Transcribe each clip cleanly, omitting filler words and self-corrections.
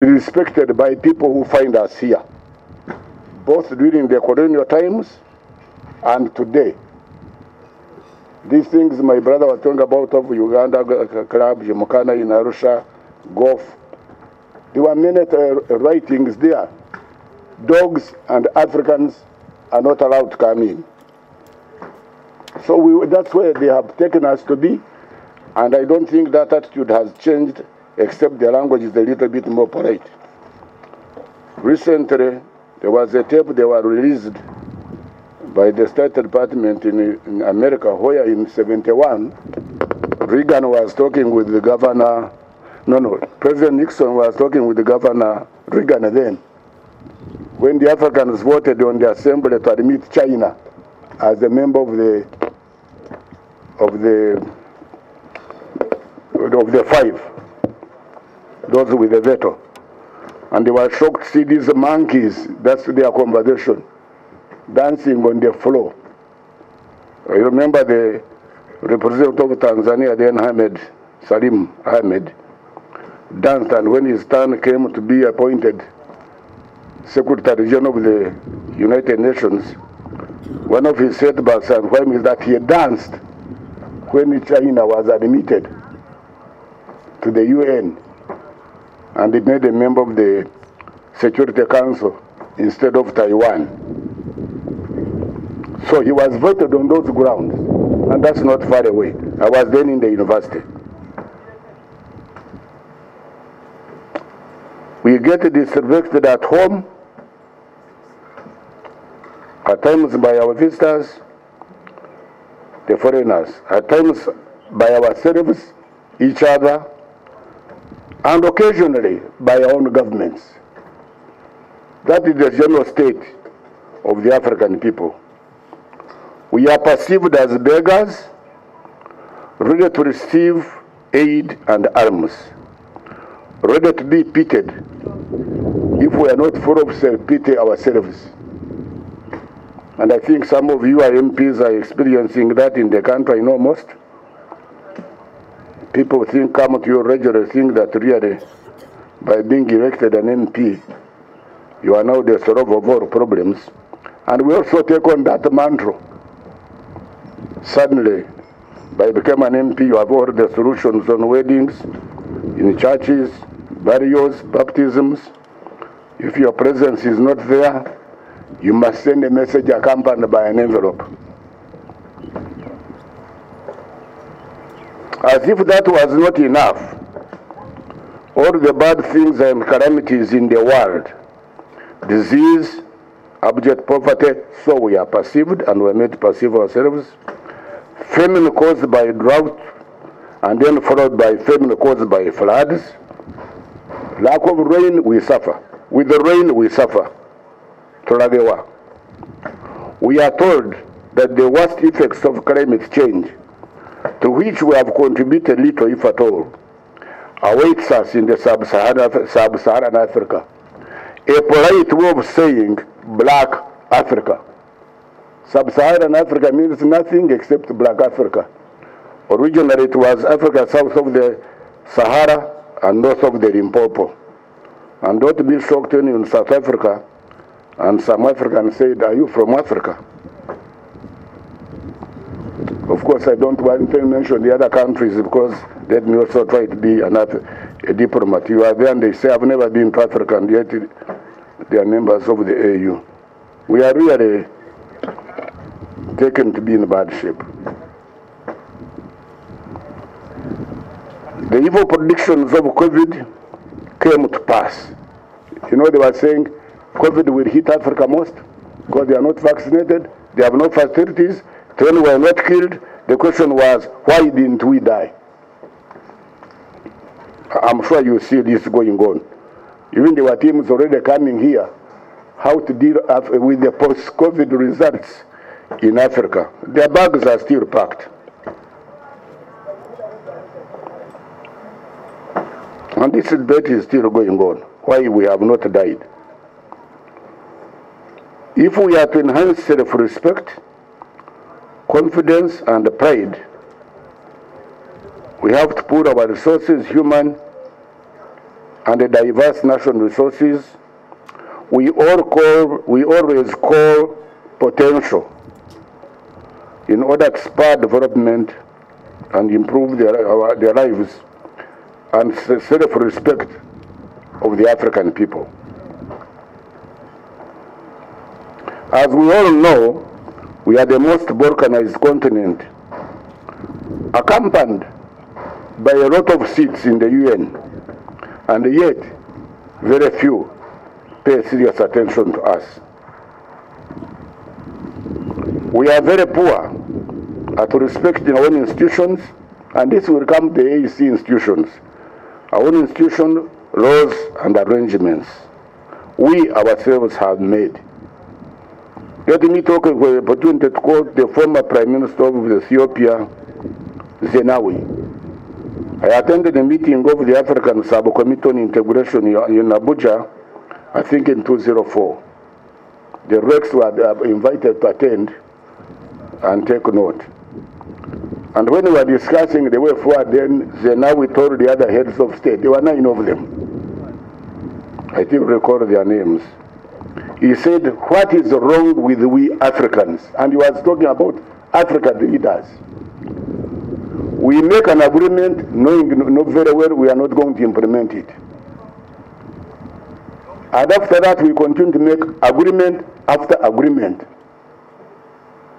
respected by people who find us here, both during the colonial times and today. These things my brother was talking about of Uganda Club, Jimokana in Arusha, Golf. There were many writings there. Dogs and Africans are not allowed to come in. So that's where they have taken us to be, and I don't think that attitude has changed, except the language is a little bit more polite. Recently, there was a tape they were released by the State Department in America, where in '71, Reagan was talking with the governor, President Nixon was talking with the governor, Reagan then, when the Africans voted on the assembly to admit China as a member of the five, those with the veto. And they were shocked to see these monkeys, that's their conversation, dancing on the floor. I remember the representative of Tanzania then, Salim Ahmed, danced, and when his turn came to be appointed Secretary General of the United Nations, one of his setbacks and whim is that he danced when China was admitted to the UN, and he made a member of the Security Council instead of Taiwan. So he was voted on those grounds, and that's not far away. I was then in the university. We get disrespected at home, at times by our visitors, the foreigners, at times by ourselves, each other, and occasionally by our own governments. That is the general state of the African people. We are perceived as beggars, ready to receive aid and alms, ready to be pitied if we are not full of self-pity ourselves. And I think some of you MPs are experiencing that in the country. I know most. People come to you regularly, think that really, by being elected an MP, you are now the solver of all problems. And we also take on that mantra. Suddenly, by becoming an MP, you have all the solutions on weddings, in churches, burials, baptisms. If your presence is not there, you must send a message accompanied by an envelope. As if that was not enough, all the bad things and calamities in the world, disease, abject poverty, so we are perceived and we are made to perceive ourselves. Famine caused by drought, and then followed by famine caused by floods. Lack of rain, we suffer. With the rain, we suffer. Tolagewa. We are told that the worst effects of climate change, to which we have contributed little, if at all, awaits us in the sub-Saharan Africa. A polite way of saying black Africa. Sub-Saharan Africa means nothing except black Africa. Originally it was Africa south of the Sahara and north of the Limpopo. And don't be shocked when in South Africa and some Africans said, "Are you from Africa?" Of course, I don't want to mention the other countries because let me also try to be a diplomat. You are there and they say, "I've never been to Africa," and yet they are members of the AU. We are really taken to be in bad shape. The evil predictions of COVID came to pass. You know, they were saying COVID will hit Africa most because they are not vaccinated, they have no facilities, 10 were not killed. The question was, why didn't we die? I'm sure you see this going on. Even there were teams already coming here, how to deal with the post-COVID results in Africa. Their bags are still packed. And this debate is still going on, why we have not died. If we are to enhance self-respect, confidence and pride, we have to put our resources, human and the diverse national resources, we always call potential in order to spur development and improve their lives and self-respect of the African people. As we all know, we are the most balkanized continent, accompanied by a lot of seats in the UN, and yet very few pay serious attention to us. We are very poor at respecting our own institutions, and this will come to the AEC institutions, our own institution, laws, and arrangements we ourselves have made. Let me talk of the opportunity to quote the former Prime Minister of Ethiopia, Zenawi. I attended a meeting of the African Subcommittee on Integration in Abuja, I think in 2004. The Rex were invited to attend and take note. And when we were discussing the way forward, then Zenawi told the other heads of state, there were 9 of them. I still recall their names. He said, what is wrong with we Africans? And he was talking about African leaders. We make an agreement knowing very well we are not going to implement it. And after that, we continue to make agreement after agreement.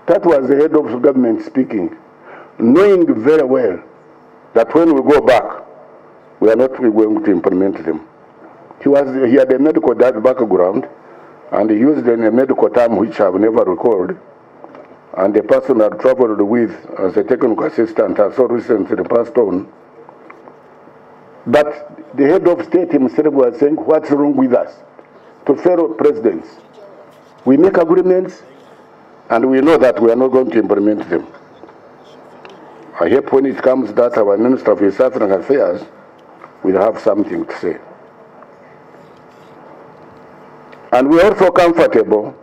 That was the head of the government speaking, knowing very well that when we go back, we are not going to implement them. He had a medical background, and he used a medical term which I have never recalled. And the person I traveled with as a technical assistant has so recently passed on. But the head of state himself was saying, what's wrong with us? To fellow presidents. We make agreements, and we know that we are not going to implement them. I hope when it comes that our Minister of East African Affairs will have something to say. And we are also comfortable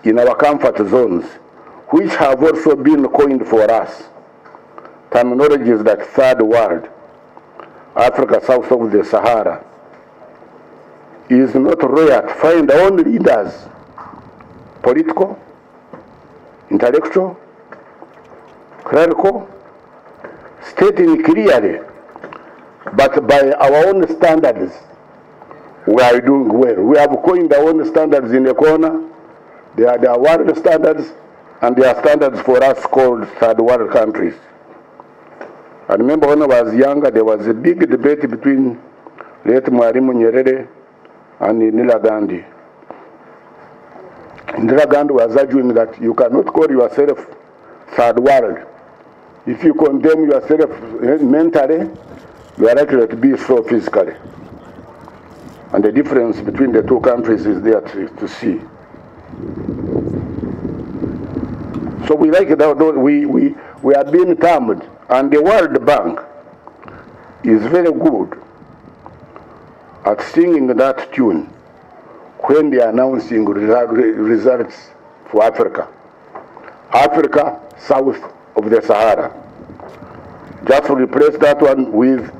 in our comfort zones, which have also been coined for us. Terminologies like third world, Africa south of the Sahara. It is not rare to find our own leaders, political, intellectual, clerical, stating clearly, but by our own standards, we are doing well. We have coined our own standards in the corner. They are the world standards, and there are standards for us called third world countries. I remember when I was younger, there was a big debate between late Mwalimu Nyerere and Indira Gandhi. Indira Gandhi was arguing that you cannot call yourself third world. If you condemn yourself mentally, you are likely to be so physically. And the difference between the two countries is there to see. So we like that we are being termed, and the World Bank is very good at singing that tune when they are announcing results for Africa. Africa south of the Sahara. Just replace that one with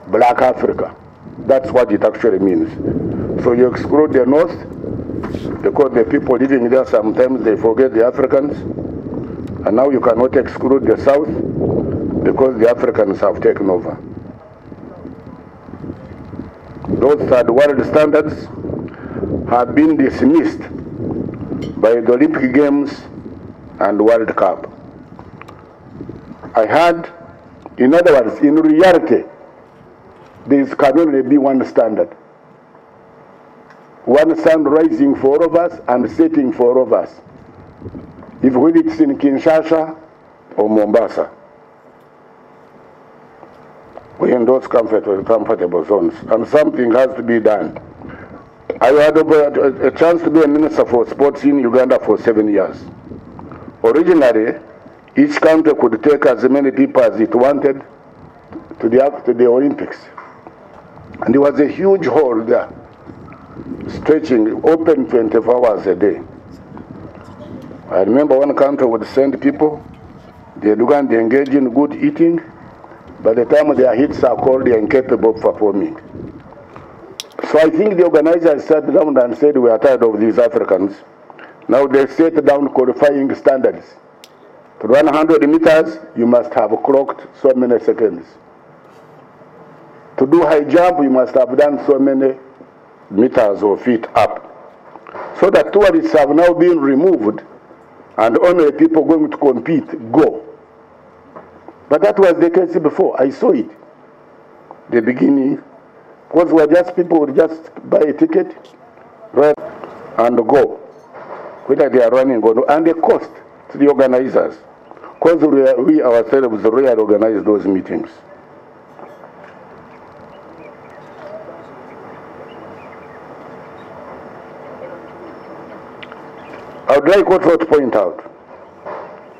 Black Africa. That's what it actually means. So you exclude the North, because the people living there sometimes they forget the Africans, and now you cannot exclude the South because the Africans have taken over. Those third world standards have been dismissed by the Olympic Games and World Cup. I had, in other words, in reality, there can only be one standard. One sun rising for all of us and setting for all of us. If whether it's in Kinshasa or Mombasa, we're in those comfortable zones, and something has to be done. I had a chance to be a minister for sports in Uganda for 7 years. Originally, each country could take as many people as it wanted to the Olympics. And there was a huge hall there, stretching open 24 hours a day. I remember one country would send people, they began to engage in good eating. By the time their hits are called, they are incapable of performing. So I think the organizers sat down and said, we are tired of these Africans. Now they set down qualifying standards. To run 100 meters, you must have clocked so many seconds. To do high jump, you must have done so many meters or feet up. So that tourists have now been removed and only people going to compete go. But that was the case before. I saw it. The beginning, because were just people would just buy a ticket, run and go. Whether they are running or not, and the cost to the organizers. Because we ourselves really organize those meetings. I would like also to point out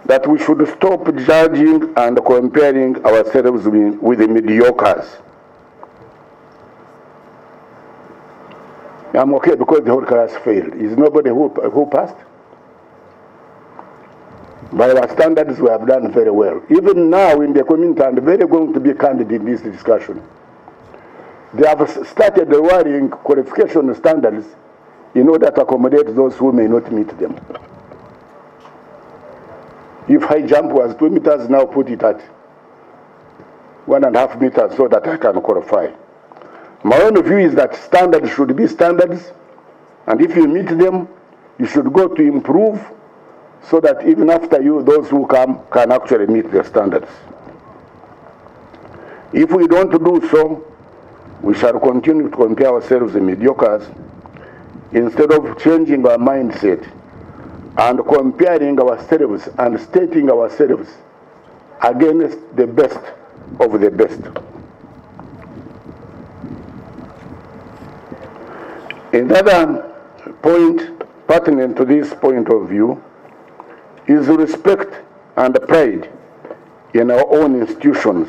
that we should stop judging and comparing ourselves with the mediocres. I'm okay because the whole class failed. Is nobody who passed? By our standards, we have done very well. Even now in the community, and they're going to be candid in this discussion, they have started lowering qualification standards in order to accommodate those who may not meet them. If high jump was 2 meters, now put it at 1.5 meters so that I can qualify. My own view is that standards should be standards, and if you meet them, you should go to improve so that even after you, those who come can actually meet the standards. If we don't do so, we shall continue to compare ourselves with mediocres instead of changing our mindset and comparing ourselves and stating ourselves against the best of the best. Another point pertinent to this point of view is respect and pride in our own institutions.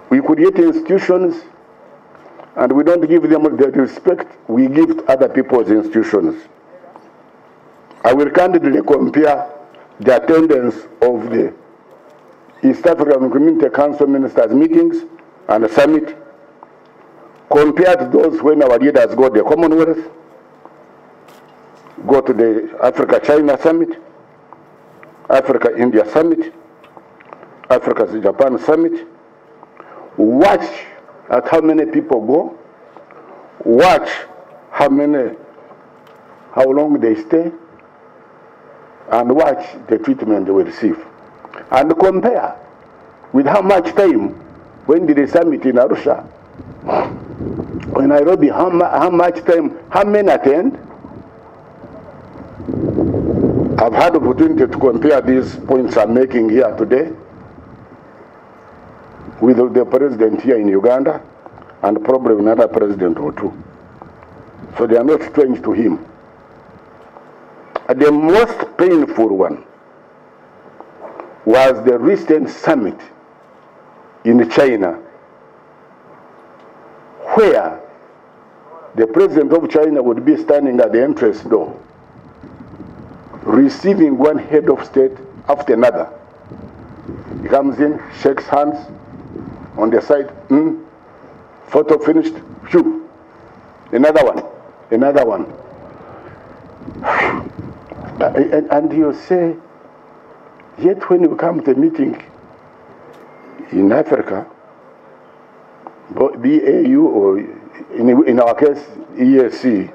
We create institutions and we don't give them the respect we give to other people's institutions. I will candidly compare the attendance of the East African Community Council Ministers meetings and the summit compared to those when our leaders go to the Commonwealth, go to the Africa-China Summit, Africa-India Summit, Africa-Japan Summit. Watch at how many people go, watch how long they stay, and watch the treatment they will receive. And compare with how much time when did the summit in Arusha, in Nairobi, how much time, how many attend? I've had opportunity to compare these points I'm making here today with the president here in Uganda and probably another president or two. So they are not strange to him. The most painful one was the recent summit in China, where the president of China would be standing at the entrance door, receiving one head of state after another. He comes in, shakes hands, on the side, photo finished, phew, another one. And you say, yet when you come to a meeting in Africa, the AU or in our case, EAC,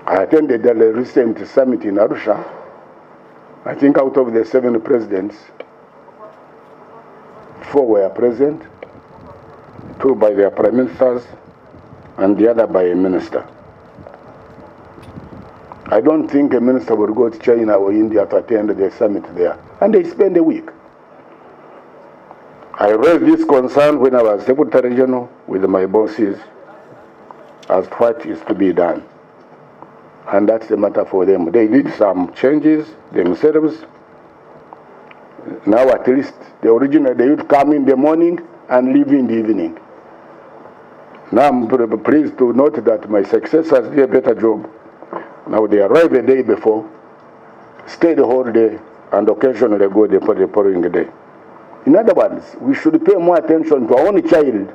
I attended the recent summit in Arusha. I think out of the 7 presidents, 4 were present, 2 by their prime ministers, and the other by a minister. I don't think a minister would go to China or India to attend the summit there, and they spend a week. I raised this concern when I was Secretary General with my bosses as to what is to be done. And that's the matter for them. They did some changes themselves. Now at least the original, they would come in the morning and leave in the evening. Now I'm pleased to note that my successors did a better job. Now they arrive a day before, stay the whole day, and occasionally go the following day. In other words, we should pay more attention to our own child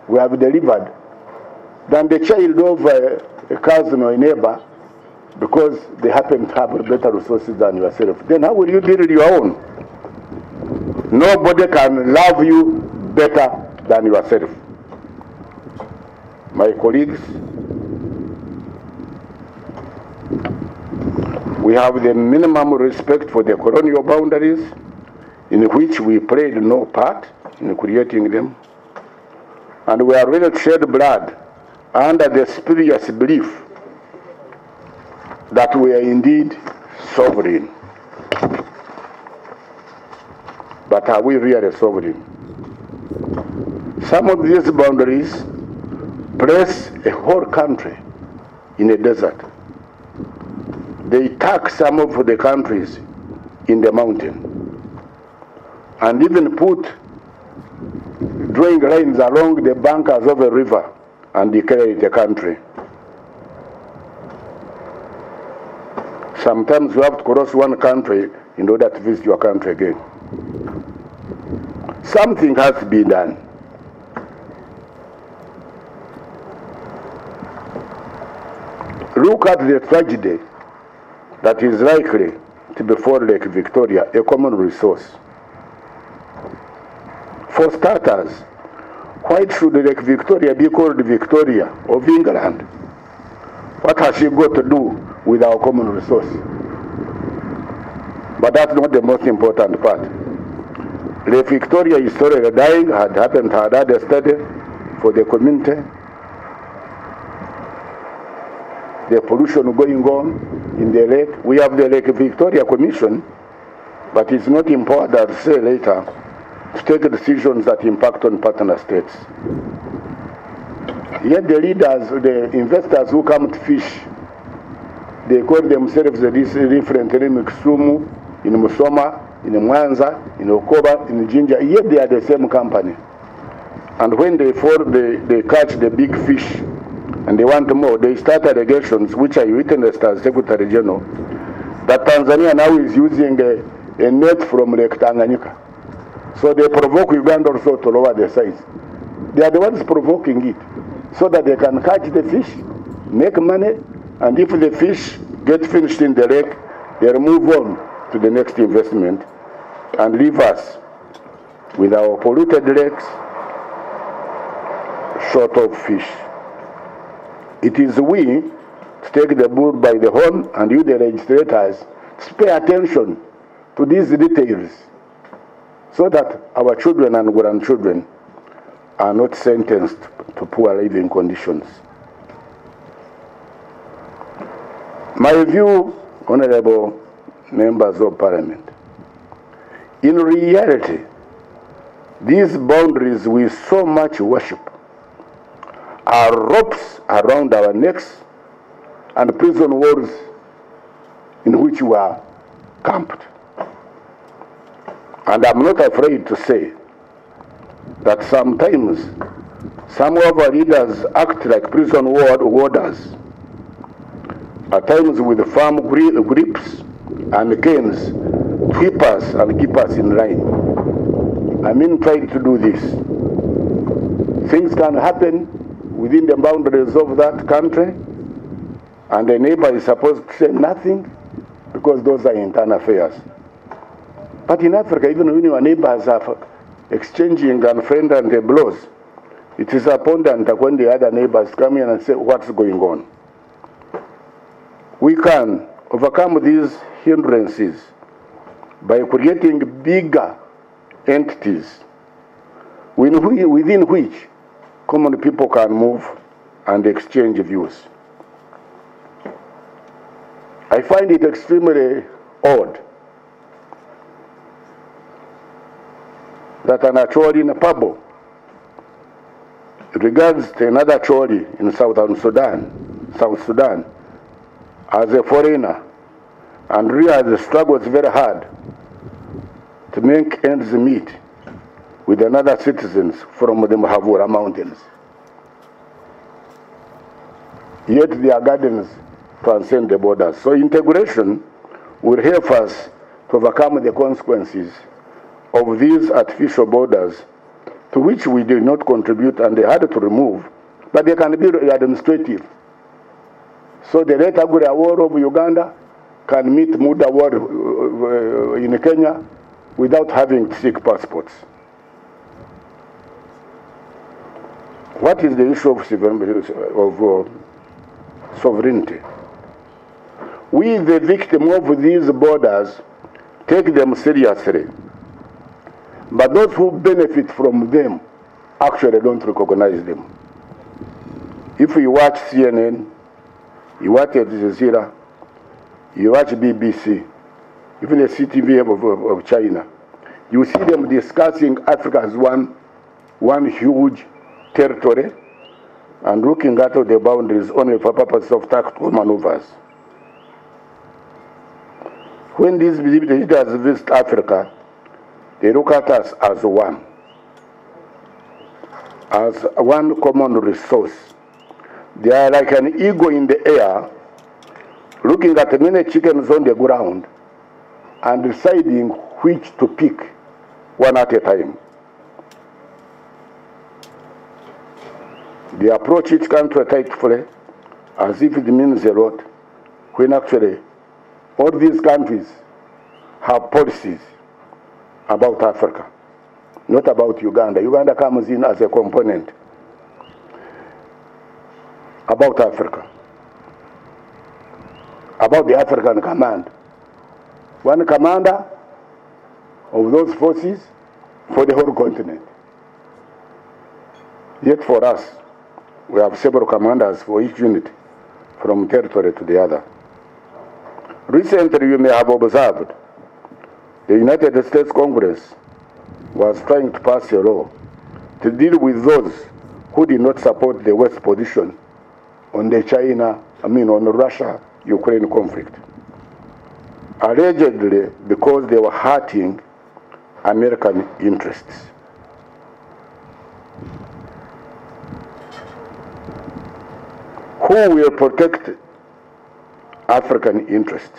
we have delivered than the child of a cousin or a neighbor because they happen to have better resources than yourself. Then how will you build your own? Nobody can love you better than yourself. My colleagues, we have the minimum respect for the colonial boundaries in which we played no part in creating them. And we are ready to shed blood under the spurious belief that we are indeed sovereign. But are we really sovereign? Some of these boundaries place a whole country in a desert. They tuck some of the countries in the mountain and even put drawing lines along the bankers of a river and declare it a country. Sometimes you have to cross one country in order to visit your country again. Something has to be done. Look at the tragedy that is likely to befall Lake Victoria, a common resource. For starters, why should Lake Victoria be called Victoria of England? What has she got to do with our common resource? But that's not the most important part. Lake Victoria is already dying, had had a study for the community. The pollution going on in the lake. We have the Lake Victoria Commission, but it's not empowered, as I say later, to take decisions that impact on partner states. Yet the leaders, the investors who come to fish, they call themselves this different name, Kisumu, in Musoma, in Mwanza, in Okoba, in Jinja, yet they are the same company. And when they fall, they catch the big fish and they want more, they start allegations, which I witnessed as Secretary General, that Tanzania now is using a net from Lake Tanganyika. So they provoke Uganda also to lower the size. They are the ones provoking it, so that they can catch the fish, make money, and if the fish get finished in the lake, they'll move on to the next investment and leave us with our polluted lakes short of fish. It is we to take the bull by the horn, and you, the legislators, to pay attention to these details so that our children and grandchildren are not sentenced to poor living conditions. My view, honorable members of parliament, in reality, these boundaries we so much worship are ropes around our necks and prison walls in which we are camped. And I'm not afraid to say that sometimes some of our leaders act like prison warders, at times with firm grips and canes to whip us and keep us in line. I mean, trying to do this. Things can happen within the boundaries of that country, and the neighbor is supposed to say nothing because those are internal affairs. But in Africa, even when your neighbors are exchanging unfriendly blows, it is abundant that when the other neighbors come in and say, what's going on? We can overcome these hindrances by creating bigger entities within which common people can move and exchange views. I find it extremely odd that an Acholi in Pabo regards another Acholi in South Sudan, as a foreigner, and really struggles very hard to make ends meet with another citizens from the Mahavura Mountains. Yet their gardens transcend the borders. So integration will help us to overcome the consequences of these artificial borders to which we did not contribute, and they had to remove, but they can be administrative. So the late Agure Award of Uganda can meet Muda Award in Kenya without having to seek passports. What is the issue of sovereignty? We, the victim of these borders, take them seriously. But those who benefit from them actually don't recognize them. If you watch CNN, you watch Al Jazeera, you watch BBC, even the CTV of China, you see them discussing Africa as one huge territory and looking at the boundaries only for purposes of tactical maneuvers. When these leaders visit Africa, they look at us as one common resource. They are like an eagle in the air, looking at many chickens on the ground and deciding which to pick one at a time. They approach each country tightly as if it means a lot, when actually all these countries have policies about Africa, not about Uganda. Uganda comes in as a component about Africa, about the African Command. One commander of those forces for the whole continent. Yet for us, we have several commanders for each unit, from territory to the other. Recently, you may have observed, the United States Congress was trying to pass a law to deal with those who did not support the West's position on the on the Russia-Ukraine conflict. Allegedly because they were hurting American interests. Who will protect African interests?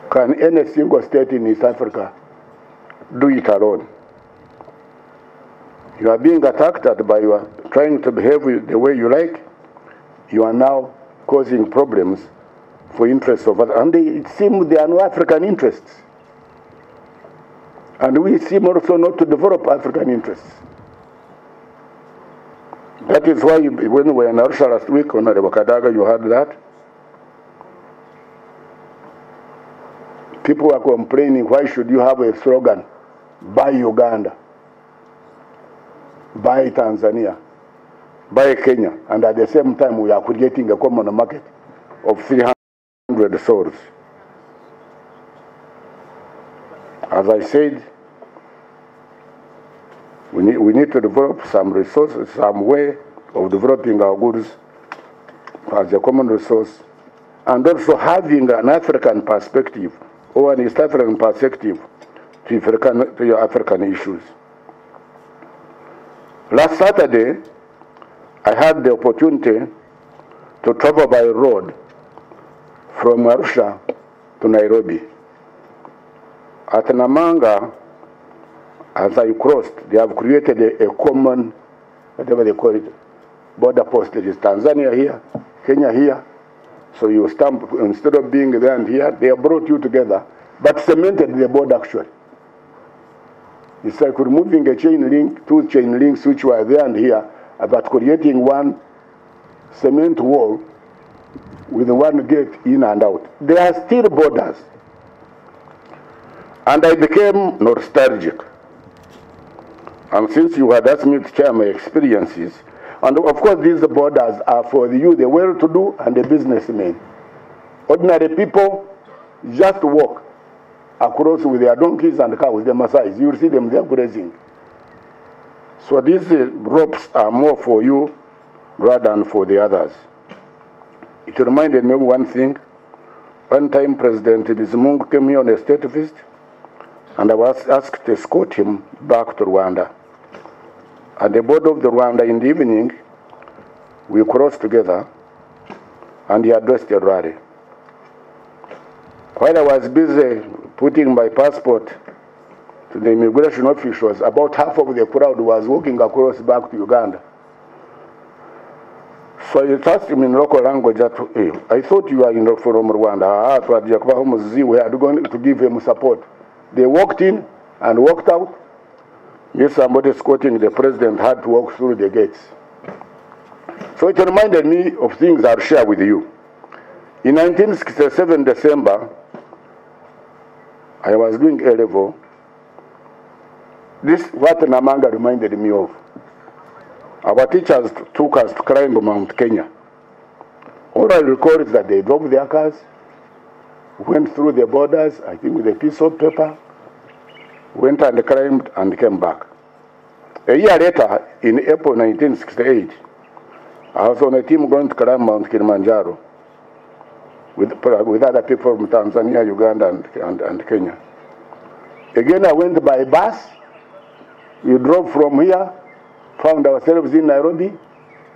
Can any single state in East Africa do it alone? You are being attacked by your trying to behave the way you like. You are now causing problems for interests of others. And it seems there are no African interests. And we seem also not to develop African interests. That is why when we were in Arusha last week on Kadaga, you heard that. People are complaining, why should you have a slogan, buy Uganda, buy Tanzania, buy Kenya, and at the same time we are creating a common market of 300 souls. As I said, we need to develop some resources, some way of developing our goods as a common resource, and also having an African perspective or an East African perspective to your African issues. Last Saturday, I had the opportunity to travel by road from Arusha to Nairobi. At Namanga, as I crossed, they have created a common, whatever they call it, border post. There is Tanzania here, Kenya here. So you stamp, instead of being there and here, they have brought you together, but cemented the border actually. It's like removing a chain link, two chain links which were there and here, but creating one cement wall with one gate in and out. There are still borders. And I became nostalgic. And since you had asked me to share my experiences, and of course these borders are for you, the well-to-do and the businessmen. Ordinary people just walk across with their donkeys and cows, the Maasais. You will see them there grazing. So these ropes are more for you rather than for the others. It reminded me of one thing. One time President Bizimungu came here on a state visit, and I was asked to escort him back to Rwanda. At the border of the Rwanda in the evening, we crossed together, and he addressed the rally. While I was busy putting my passport to the immigration officials, about half of the crowd was walking across back to Uganda. So I asked him in local language, hey, I thought you were from Rwanda. We are going to give him support. They walked in and walked out. Yes, somebody escorting the president had to walk through the gates. So it reminded me of things I'll share with you. In 1967 December, I was doing A-level. This what Namanga reminded me of. Our teachers took us to climb Mount Kenya. All I recall is that they drove their cars, went through the borders, I think with a piece of paper, went and climbed and came back. A year later, in April 1968, I was on a team going to climb Mount Kilimanjaro with other people from Tanzania, Uganda, and Kenya. Again, I went by bus. We drove from here, found ourselves in Nairobi,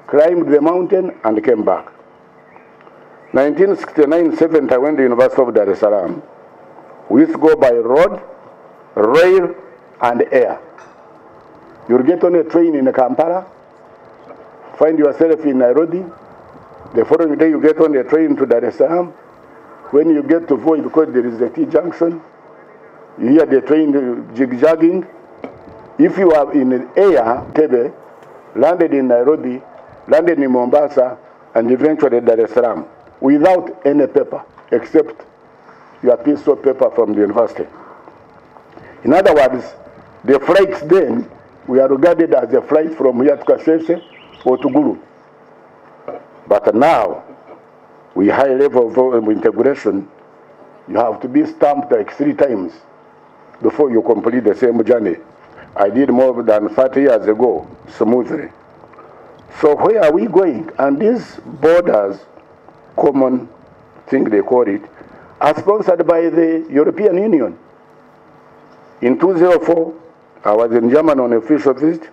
climbed the mountain, and came back. 1969-70, I went to the University of Dar es Salaam. We used to go by road, rail, and air. You'll get on a train in Kampala, find yourself in Nairobi. The following day, you get on a train to Dar es Salaam. When you get to Voi, because there is a T-junction, you hear the train jig-jagging. If you are in air, Tebe, landed in Nairobi, landed in Mombasa, and eventually Dar es Salaam, without any paper, except your piece of paper from the university. In other words, the flights then were regarded as a flight from here to Kasese or to Gulu. But now, with high level of integration, you have to be stamped like 3 times before you complete the same journey. I did more than 30 years ago, smoothly. So where are we going? And these borders, common thing they call it, are sponsored by the European Union. In 2004, I was in Germany on official visit,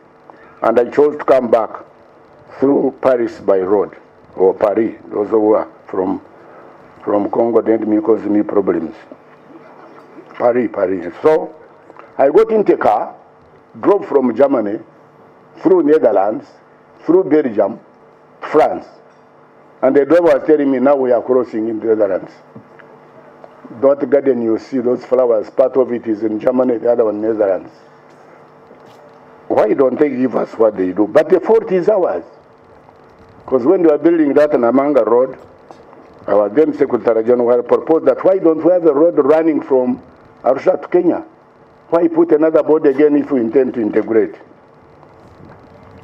and I chose to come back through Paris by road, or Paris. Those who are from Congo didn't cause me problems. Paris. So I got into a car, drove from Germany, through Netherlands, through Belgium, France. And the driver was telling me, now we are crossing in the Netherlands. That garden you see, those flowers, part of it is in Germany, the other one in Netherlands. Why don't they give us what they do? But the fault is ours. Because when they were building that Namanga Road, our then Secretary General proposed that why don't we have a road running from Arusha to Kenya? Why put another board again if we intend to integrate?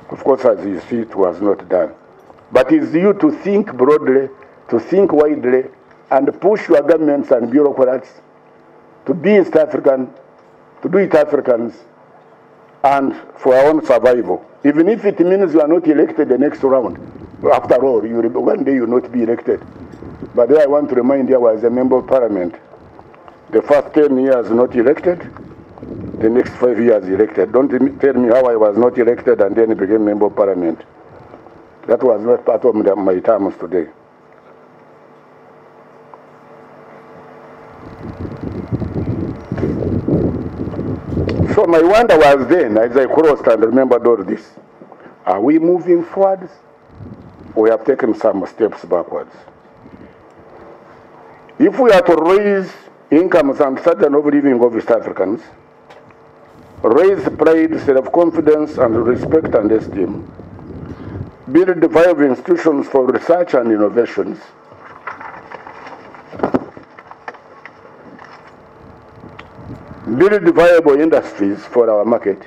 Of course, as you see, it was not done. But it's you to think broadly, to think widely, and push your governments and bureaucrats to be East African, to do it Africans, and for our own survival. Even if it means you are not elected the next round. After all, one day you will not be elected. But I want to remind you, I was a member of parliament. The first 10 years not elected, the next 5 years elected. Don't tell me how I was not elected and then became member of parliament. That was not part of my terms today. So my wonder was then, as I crossed and remembered all this, are we moving forwards? We have taken some steps backwards. If we are to raise incomes and standard of living of East Africans, raise pride, self-confidence, and respect and esteem, build viable institutions for research and innovations, build viable industries for our market,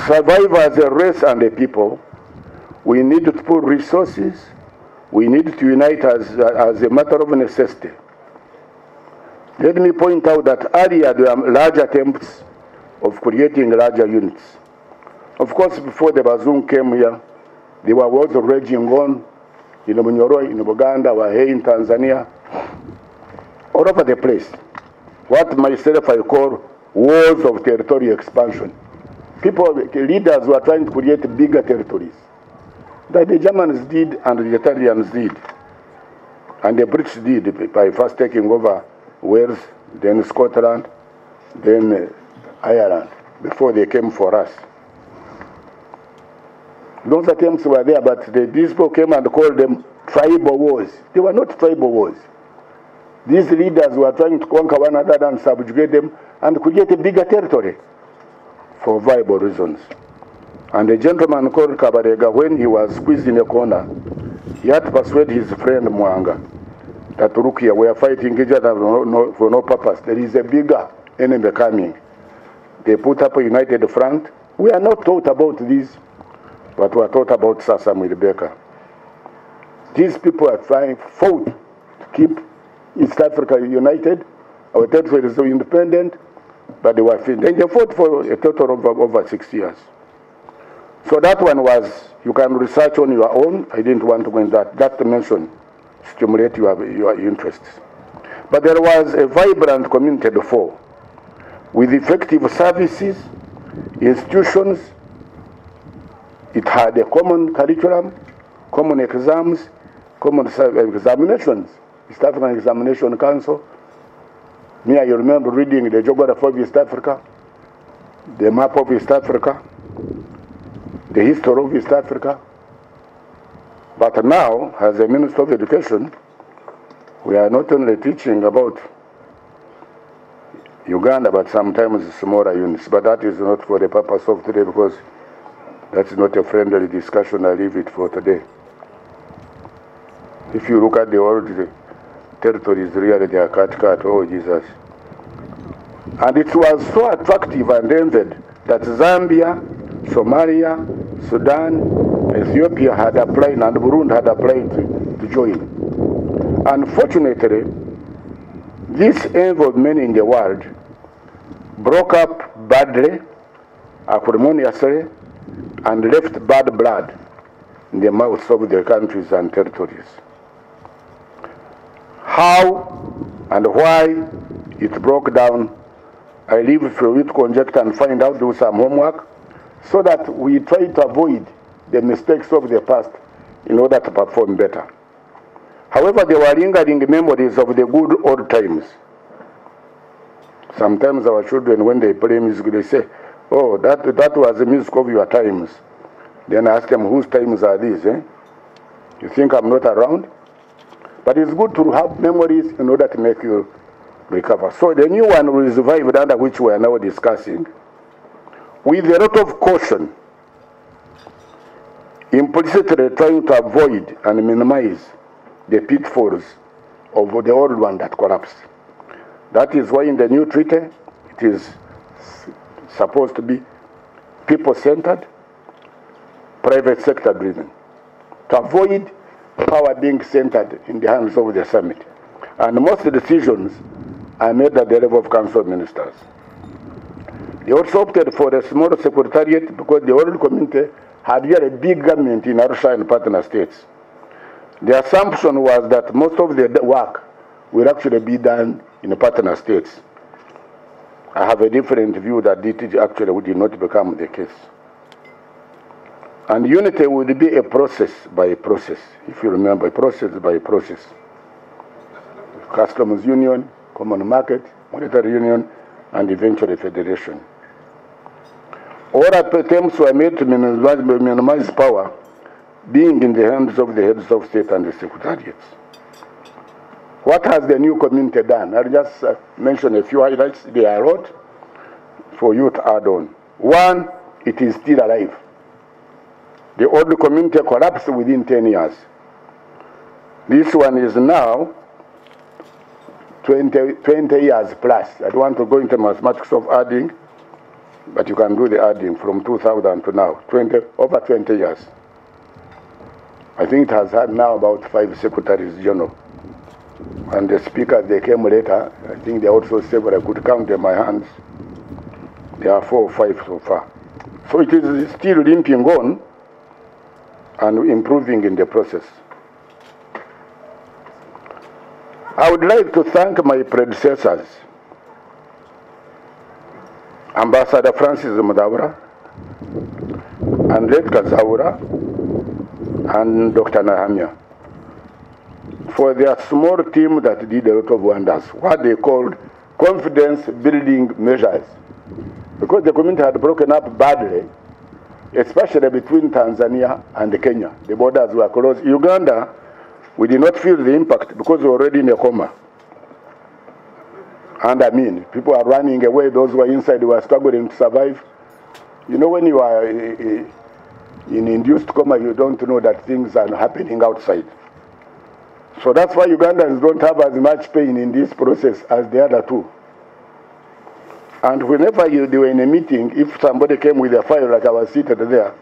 survive as a race and a people, we need to put resources, we need to unite as a matter of necessity. Let me point out that earlier there were large attempts of creating larger units. Of course, before the Bazoon came here, there were wars raging on in Bunyoro, in Uganda, here in Tanzania, all over the place. What myself I call wars of territorial expansion. Leaders were trying to create bigger territories. That the Germans did and the Italians did. And the British did by first taking over Wales, then Scotland, then Ireland before they came for us. Those attempts were there, but these people came and called them tribal wars. They were not tribal wars. These leaders were trying to conquer one another and subjugate them and create a bigger territory for viable reasons. And a gentleman called Kabarega, when he was squeezed in a corner, he had to persuade his friend Mwanga that, look here, we are fighting each other for no purpose. There is a bigger enemy coming. They put up a united front. We are not taught about this, but we are taught about Sasam Rebecca. These people are fought to keep East Africa united. Our territory is so independent, but they were finished. They fought for a total of over 6 years. So that one was, you can research on your own. I didn't want to go in that. That dimension stimulate your interests. But there was a vibrant community before, with effective services, institutions. It had a common curriculum, common exams, common examinations. East African Examination Council. Me, I remember reading the geography of East Africa, the map of East Africa, the history of East Africa. But now, as a Minister of Education, we are not only teaching about Uganda, but sometimes smaller units. But that is not for the purpose of today, because that's not a friendly discussion. I leave it for today. If you look at the old territories, really they are cut, oh Jesus. And it was so attractive and envied that Zambia, Somalia, Sudan, Ethiopia had applied, and Burundi had applied to join. Unfortunately, this envy of many in the world broke up badly, acrimoniously, and left bad blood in the mouths of the countries and territories. How and why it broke down, I leave for you to conjecture and find out, do some homework, so that we try to avoid the mistakes of the past in order to perform better. However, there were lingering memories of the good old times. Sometimes our children, when they play music, they say, oh, that was the music of your times. Then I ask them, whose times are these? You think I'm not around? But it's good to have memories in order to make you recover. So the new one will survive, under which we are now discussing, with a lot of caution, implicitly trying to avoid and minimize the pitfalls of the old one that collapsed. That is why in the new treaty, it is supposed to be people-centered, private sector driven, to avoid power being centered in the hands of the summit. And most decisions are made at the level of council of ministers. They also opted for a small secretariat because the old community had here a big government in Arusha and partner states. The assumption was that most of the work will actually be done in the partner states. I have a different view that it actually did not become the case. And unity would be a process by a process, if you remember, a process by a process. Customs union, common market, monetary union, and eventually federation. All attempts were made to minimize power being in the hands of the heads of state and the secretariats. What has the new community done? I'll just mention a few highlights. They are a lot for you to add on. One, it is still alive. The old community collapsed within 10 years. This one is now 20 years plus. I don't want to go into mathematics of adding, but you can do the adding from 2000 to now, over 20 years. I think it has had now about 5 secretaries general. And the speakers, they came later. I think they also several. I could count in my hands. There are 4 or 5 so far. So it is still limping on and improving in the process. I would like to thank my predecessors, Ambassador Francis Mudawara, and Late Kazaura, and Dr. Nahamia, for their small team that did a lot of wonders, what they called confidence building measures because the community had broken up badly, especially between Tanzania and Kenya. The borders were closed. Uganda, we did not feel the impact because we were already in a coma. And I mean, people are running away. Those who were inside were struggling to survive. You know, when you are in induced coma, you don't know that things are happening outside. So that's why Ugandans don't have as much pain in this process as the other two. And whenever they were in a meeting, if somebody came with a file like I was seated there,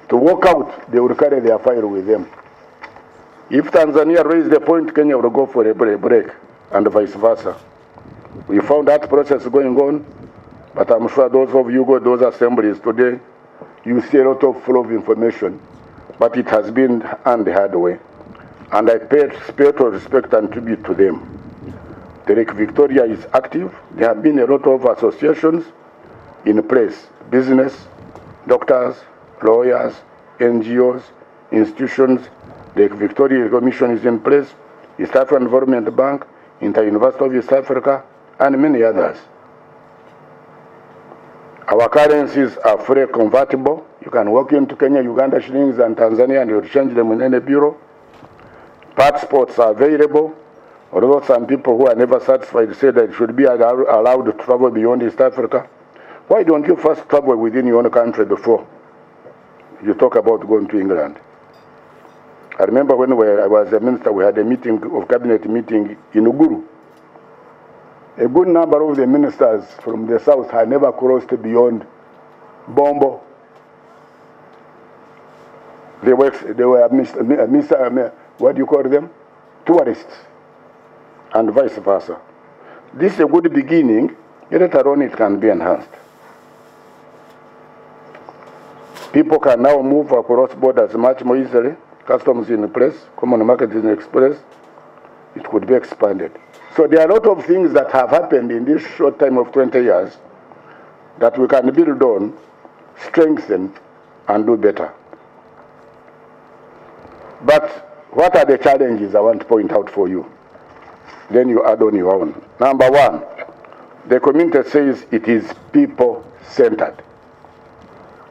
to walk out, they would carry their file with them. If Tanzania raised the point, Kenya would go for a break, and vice versa. We found that process going on, but I'm sure those of you go to those assemblies today, you see a lot of flow of information, but it has been on the hard way. And I pay special respect and tribute to them. The Lake Victoria is active. There have been a lot of associations in place, business, doctors, lawyers, NGOs, institutions. The Lake Victoria Commission is in place, East African Development Bank, Inter-University of East Africa, and many others. Our currencies are fully convertible. You can walk into Kenya, Uganda shillings, and Tanzania, and you'll change them in any bureau. Passports are available. Although some people who are never satisfied say that it should be allowed to travel beyond East Africa. Why don't you first travel within your own country before you talk about going to England? I remember when I was a minister, we had a meeting of cabinet meeting in Uguru. A good number of the ministers from the south had never crossed beyond Bombo. They were what do you call them? Tourists. And vice versa. This is a good beginning, later on it can be enhanced. People can now move across borders much more easily. Customs in place, common market is in place. It could be expanded. So there are a lot of things that have happened in this short time of 20 years that we can build on, strengthen, and do better. But what are the challenges I want to point out for you? Then you add on your own. Number one, the community says it is people-centered.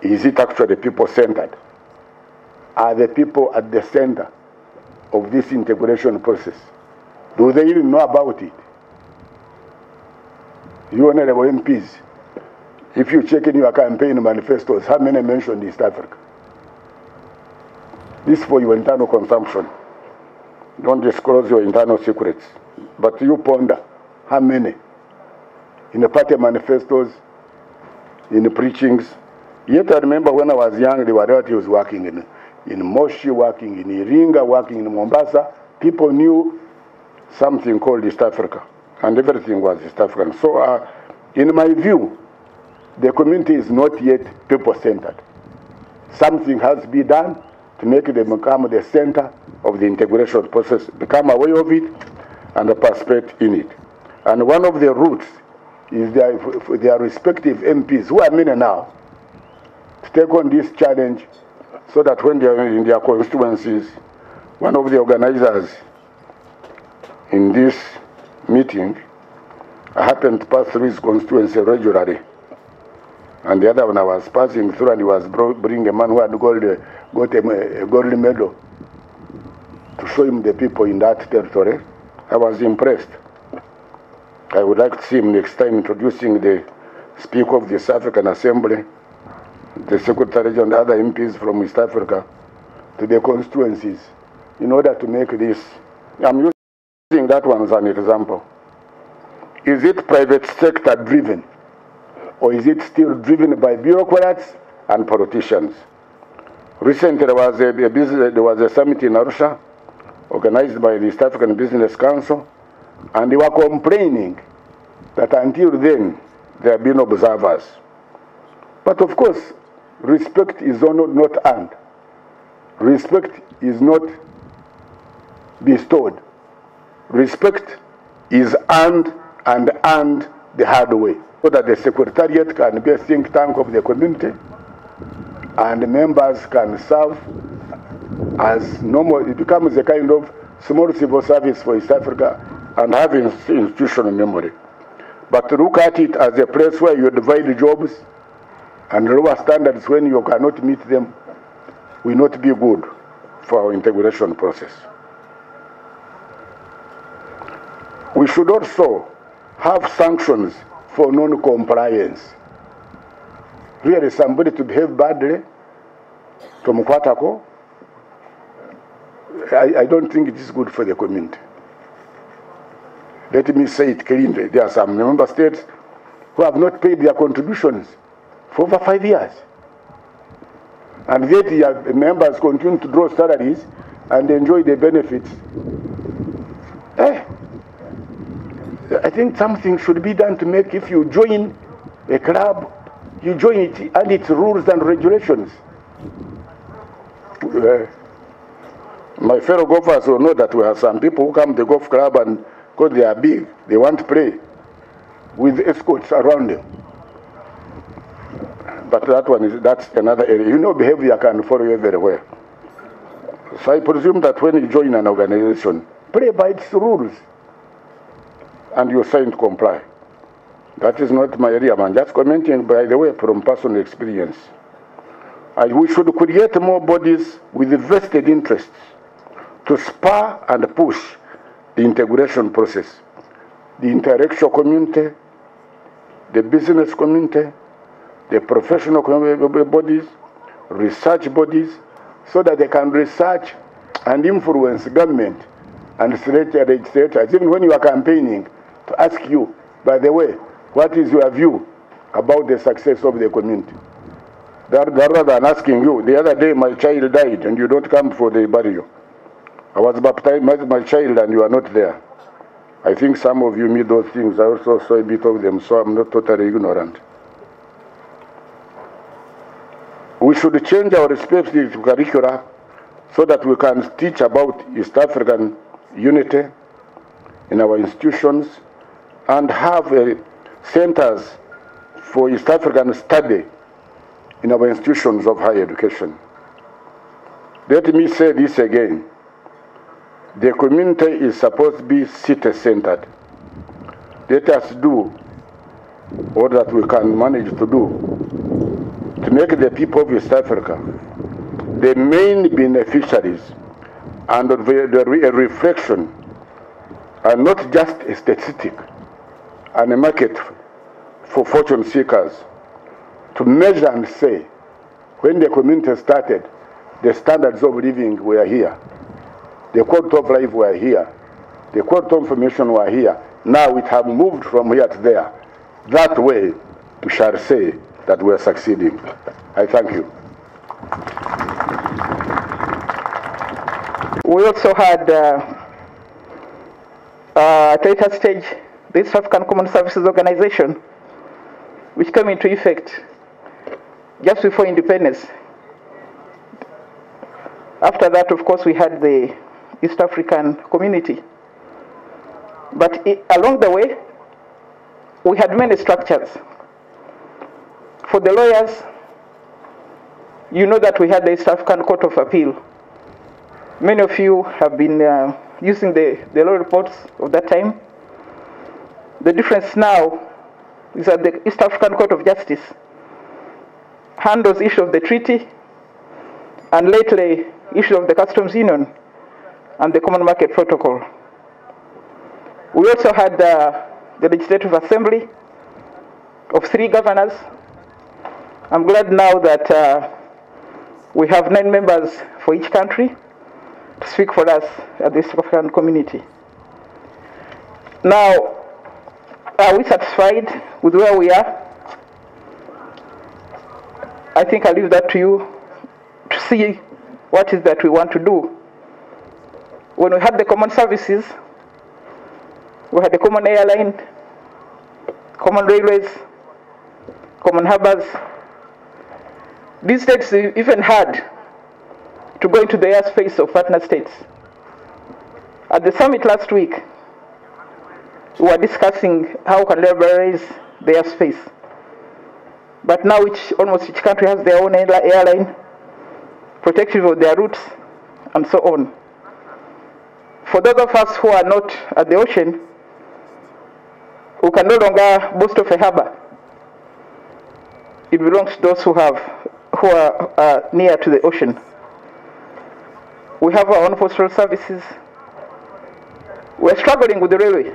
Is it actually people-centered? Are the people at the center of this integration process? Do they even know about it? You honorable MPs, if you check in your campaign manifestos, how many mentioned East Africa? This is for your internal consumption. Don't disclose your internal secrets. But you ponder, how many? In the party manifestos, in the preachings. Yet I remember when I was young, there were relatives working in Moshi, working in Iringa, working in Mombasa. People knew something called East Africa, and everything was East African. So in my view, the community is not yet people-centered. Something has to be done to make them become the center of the integration process, become aware of it, and participate in it. And one of the routes is their respective MPs, who are many now, to take on this challenge so that when they are in their constituencies, one of the organizers in this meeting, I happened to pass through his constituency regularly. And the other one I was passing through, and he was bringing a man who had got a gold medal to show him the people in that territory. I was impressed. I would like to see him next time introducing the Speaker of the South African Assembly, the Secretary and other MPs from East Africa to the constituencies in order to make this. I'm using that one as an example. Is it private sector driven, or is it still driven by bureaucrats and politicians? Recently there was a summit in Arusha organized by the East African Business Council, and they were complaining that until then there have been observers. But of course, respect is not earned. Respect is not bestowed. Respect is earned, and earned the hard way, so that the Secretariat can be a think tank of the community, and the members can serve as normal. It becomes a kind of small civil service for East Africa and having institutional memory. But look at it as a place where you divide jobs, and lower standards when you cannot meet them will not be good for our integration process. We should also have sanctions for non-compliance. Really, somebody to behave badly, to Mukwatako, I don't think it is good for the community. Let me say it cleanly. There are some member states who have not paid their contributions for over 5 years. And yet their members continue to draw salaries and enjoy the benefits. I think something should be done to make, if you join a club, you join it and its rules and regulations. My fellow golfers will know that we have some people who come to the golf club and because they are big, they want to play with escorts around them. But that's another area. You know, behavior can follow you very well. So I presume that when you join an organization, play by its rules and you sign to comply. That is not my area. I'm just commenting, by the way, from personal experience. We should create more bodies with vested interests to spur and push the integration process. The intellectual community, the business community, the professional bodies, research bodies, so that they can research and influence government and state legislators, even when you are campaigning, to ask you, by the way, what is your view about the success of the community? Rather than asking you, the other day my child died and you don't come for the burial. I was baptized my child and you are not there. I think some of you meet those things. I also saw a bit of them, so I'm not totally ignorant. We should change our respective curricula so that we can teach about East African unity in our institutions and have centers for East African study in our institutions of higher education. Let me say this again. The community is supposed to be city-centered. Let us do all that we can manage to do to make the people of East Africa the main beneficiaries and a reflection, and not just a statistic and a market for fortune seekers, to measure and say, when the community started, the standards of living were here, the quality of life were here, the quality of information were here. Now it has moved from here to there. That way, we shall say that we are succeeding. I thank you. We also had, at a later stage, the East African Common Services Organization, which came into effect just before independence. After that, of course, we had the East African Community. But along the way, we had many structures. For the lawyers, you know that we had the East African Court of Appeal. Many of you have been using the law reports of that time. The difference now is that the East African Court of Justice handles issue of the treaty and lately issue of the Customs Union and the Common Market Protocol. We also had the Legislative Assembly of 3 governors. I'm glad now that we have 9 members for each country to speak for us at the East African Community. Now, are we satisfied with where we are? I think I'll leave that to you to see what is that we want to do. When we had the common services, we had the common airline, common railways, common harbors. These states even had to go into the airspace of partner states. At the summit last week, we were discussing how can liberalize the airspace. But now almost each country has their own airline, protective of their routes, and so on. For those of us who are not at the ocean, we can no longer boast of a harbor. It belongs to those who are near to the ocean. We have our own postal services. We're struggling with the railway,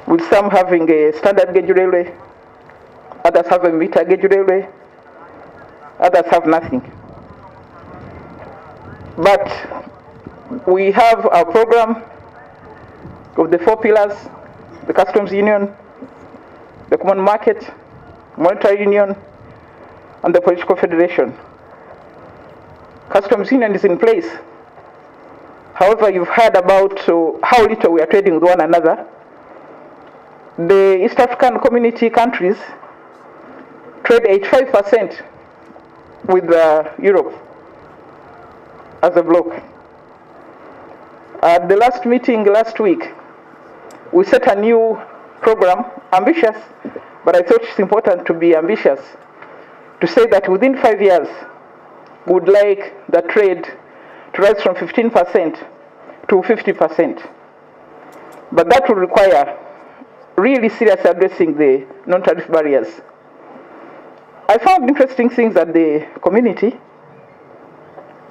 with some having a standard gauge railway, others have a meter gauge railway, others have nothing. But we have our program of the 4 pillars: the customs union, the common market, monetary union, and the political federation. Customs union is in place. However, you've heard about how little we are trading with one another. The East African community countries trade 85% with Europe as a bloc. At the last meeting last week, we set a new program, ambitious, but I thought it's important to be ambitious, to say that within 5 years, we would like the trade to rise from 15% to 50%. But that will require really serious addressing the non-tariff barriers. I found interesting things at the community.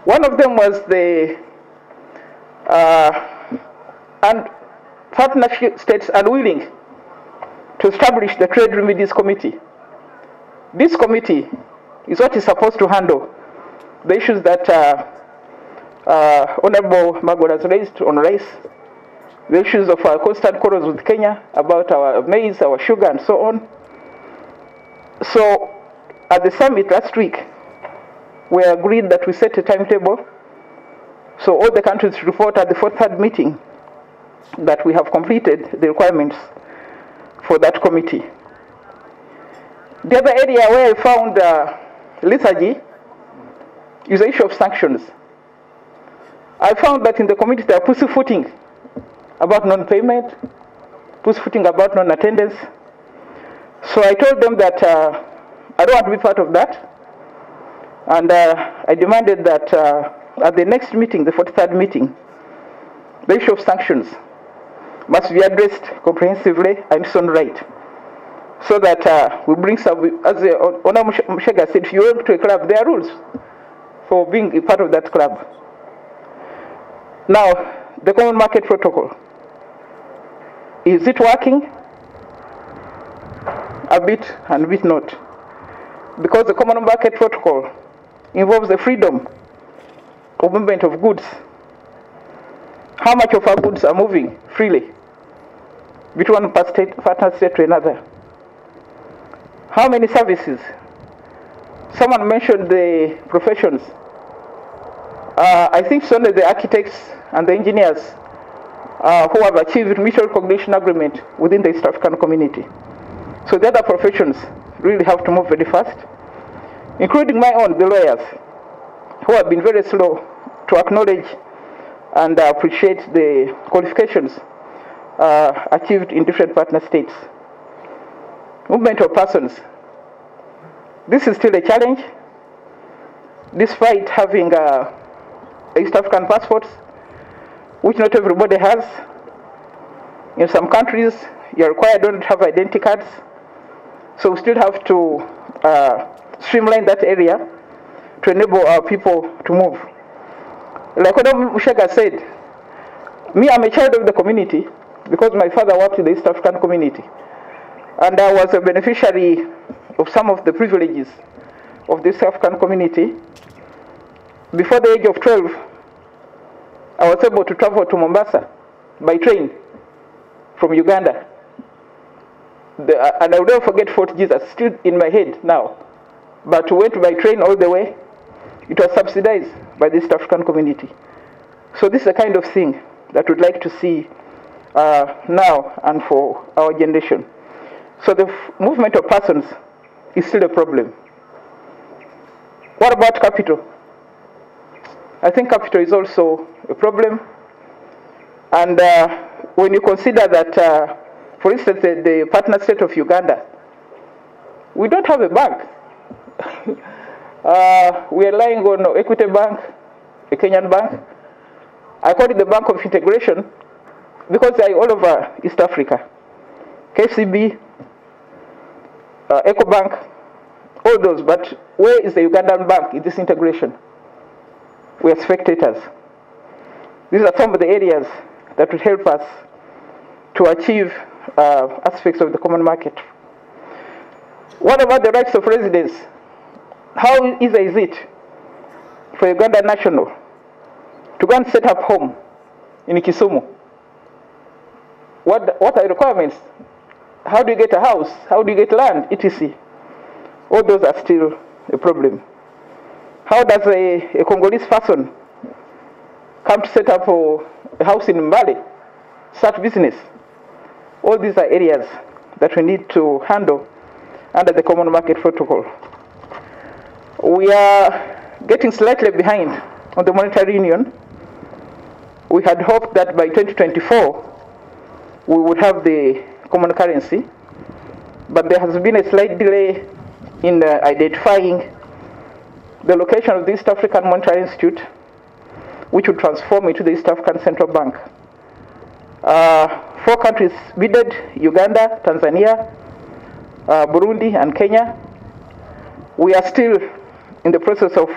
One of them was the and partnership states unwilling to establish the Trade Remedies Committee. This committee is what is supposed to handle the issues that Honorable Margaret has raised on rice, the issues of our constant quarrels with Kenya about our maize, our sugar, and so on. So at the summit last week, we agreed that we set a timetable. So all the countries report at the 4th meeting that we have completed the requirements for that committee. The other area where I found lethargy is the issue of sanctions. I found that in the committee they are pussyfooting about non-payment, pussyfooting about non-attendance. So I told them that I don't want to be part of that. And I demanded that at the next meeting, the 43rd meeting, the issue of sanctions must be addressed comprehensively and it's on right. So that we bring some, as Honorable Mushega said, if you belong to a club, there are rules for being a part of that club. Now, the Common Market Protocol. Is it working? A bit and a bit not. Because the Common Market Protocol involves the freedom of movement of goods. How much of our goods are moving freely between one partner state to another? How many services? Someone mentioned the professions. I think it's only the architects and the engineers who have achieved mutual recognition agreement within the East African community. So the other professions really have to move very fast, including my own, the lawyers, who have been very slow to acknowledge and appreciate the qualifications achieved in different partner states. Movement of persons. This is still a challenge, despite having East African passports, which not everybody has. In some countries, you're required to have identity cards. So we still have to streamline that area to enable our people to move. Like what Mushega said, me, I'm a child of the community because my father worked in the East African community. And I was a beneficiary of some of the privileges of the East African community. Before the age of 12, I was able to travel to Mombasa by train from Uganda. And I will never forget Fort Jesus, still in my head now. But we went by train all the way. It was subsidized by the East African community. So this is the kind of thing that we'd like to see now and for our generation. So the movement of persons is still a problem. What about capital? I think capital is also a problem. And when you consider that, for instance, the partner state of Uganda, we don't have a bank. We are relying on Equity Bank, a Kenyan bank. I call it the Bank of Integration because they are all over East Africa. KCB, EcoBank, all those. But where is the Ugandan bank in this integration? We are spectators. These are some of the areas that will help us to achieve aspects of the common market. What about the rights of residents? How easy is it for a Ugandan national to go and set up home in Kisumu? What are the requirements? How do you get a house? How do you get land, etc.? All those are still a problem. How does a Congolese person come to set up a house in Mbale, start business? All these are areas that we need to handle under the Common Market Protocol. We are getting slightly behind on the monetary union. We had hoped that by 2024 we would have the common currency, but there has been a slight delay in identifying the location of the East African Monetary Institute, which would transform into the East African Central Bank. 4 countries bidded: Uganda, Tanzania, Burundi, and Kenya. We are still in the process of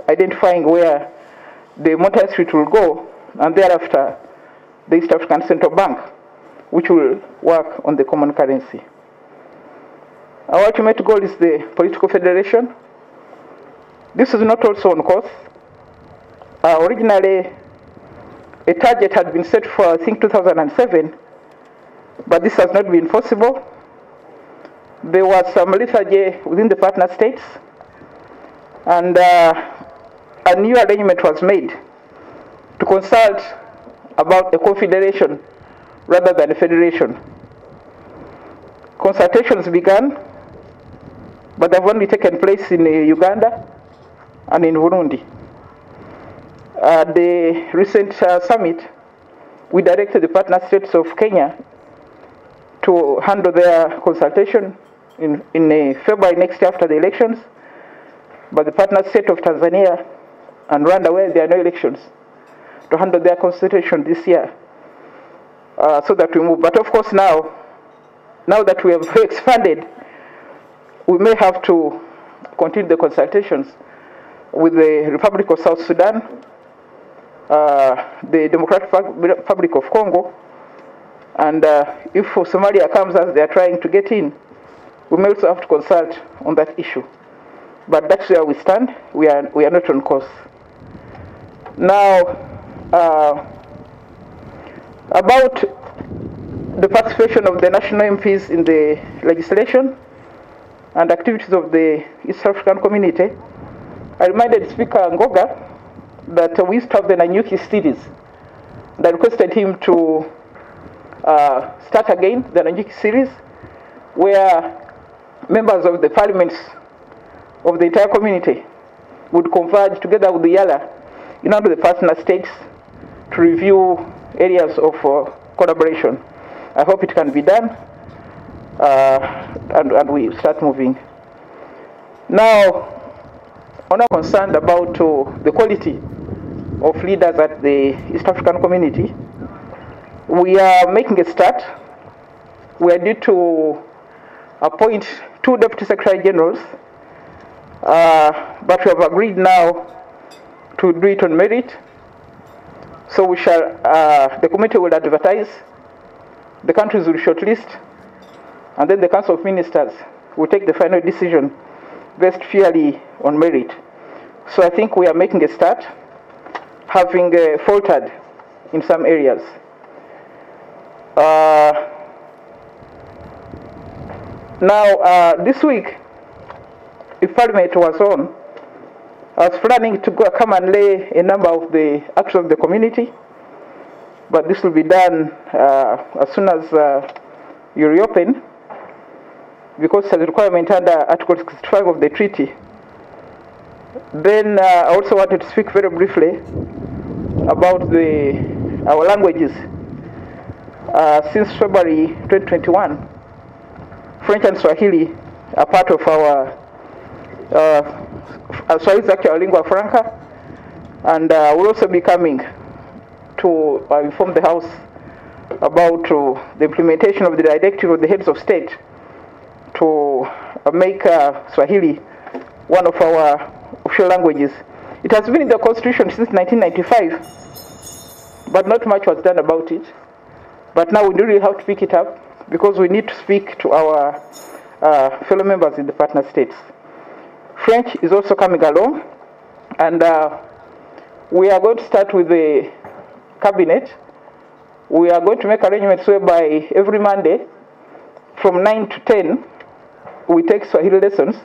identifying where the Monetary Institute will go, and thereafter the East African Central Bank, which will work on the common currency. Our ultimate goal is the political federation. This is not also on course. Originally, a target had been set for, I think, 2007, but this has not been possible. There was some lethargy within the partner states, and a new arrangement was made to consult about a confederation rather than a federation. Consultations began, but they've only taken place in Uganda and in Burundi. The recent summit, we directed the partner states of Kenya to handle their consultation in February next year after the elections, but the partner state of Tanzania and Rwanda, where there are no elections, to handle their consultation this year, so that we move. But of course now that we have expanded, we may have to continue the consultations with the Republic of South Sudan, the Democratic Republic of Congo, and if Somalia comes as they are trying to get in, we may also have to consult on that issue. But that's where we stand. We are not on course. Now, about the participation of the national MPs in the legislation and activities of the East African community, I reminded Speaker Ngoga that we used to have the Nanyuki series. And I requested him to start again the Nanyuki series, where members of the parliaments of the entire community would converge together with the Yala in order the partner states to review areas of collaboration. I hope it can be done, and we start moving. Now, I'm concerned about the quality of leaders at the East African community. We are making a start. We are due to appoint 2 deputy secretary generals, but we have agreed now to do it on merit. So we shall, the committee will advertise, the countries will shortlist, and then the Council of Ministers will take the final decision based purely on merit. So I think we are making a start, having faltered in some areas. Now, this week, if Parliament was on, I was planning to come and lay a number of the acts of the community, but this will be done as soon as you reopen, because it's a requirement under Article 65 of the treaty. Then I also wanted to speak very briefly about our languages. Since February 2021, French and Swahili are part of our Swahili is actually our lingua franca, and we'll also be coming to inform the House about the implementation of the directive of the heads of state to make Swahili one of our official languages. It has been in the Constitution since 1995, but not much was done about it. But now we really have to pick it up because we need to speak to our fellow members in the partner states. French is also coming along, and we are going to start with the cabinet. We are going to make arrangements whereby every Monday from 9 to 10 we take Swahili lessons.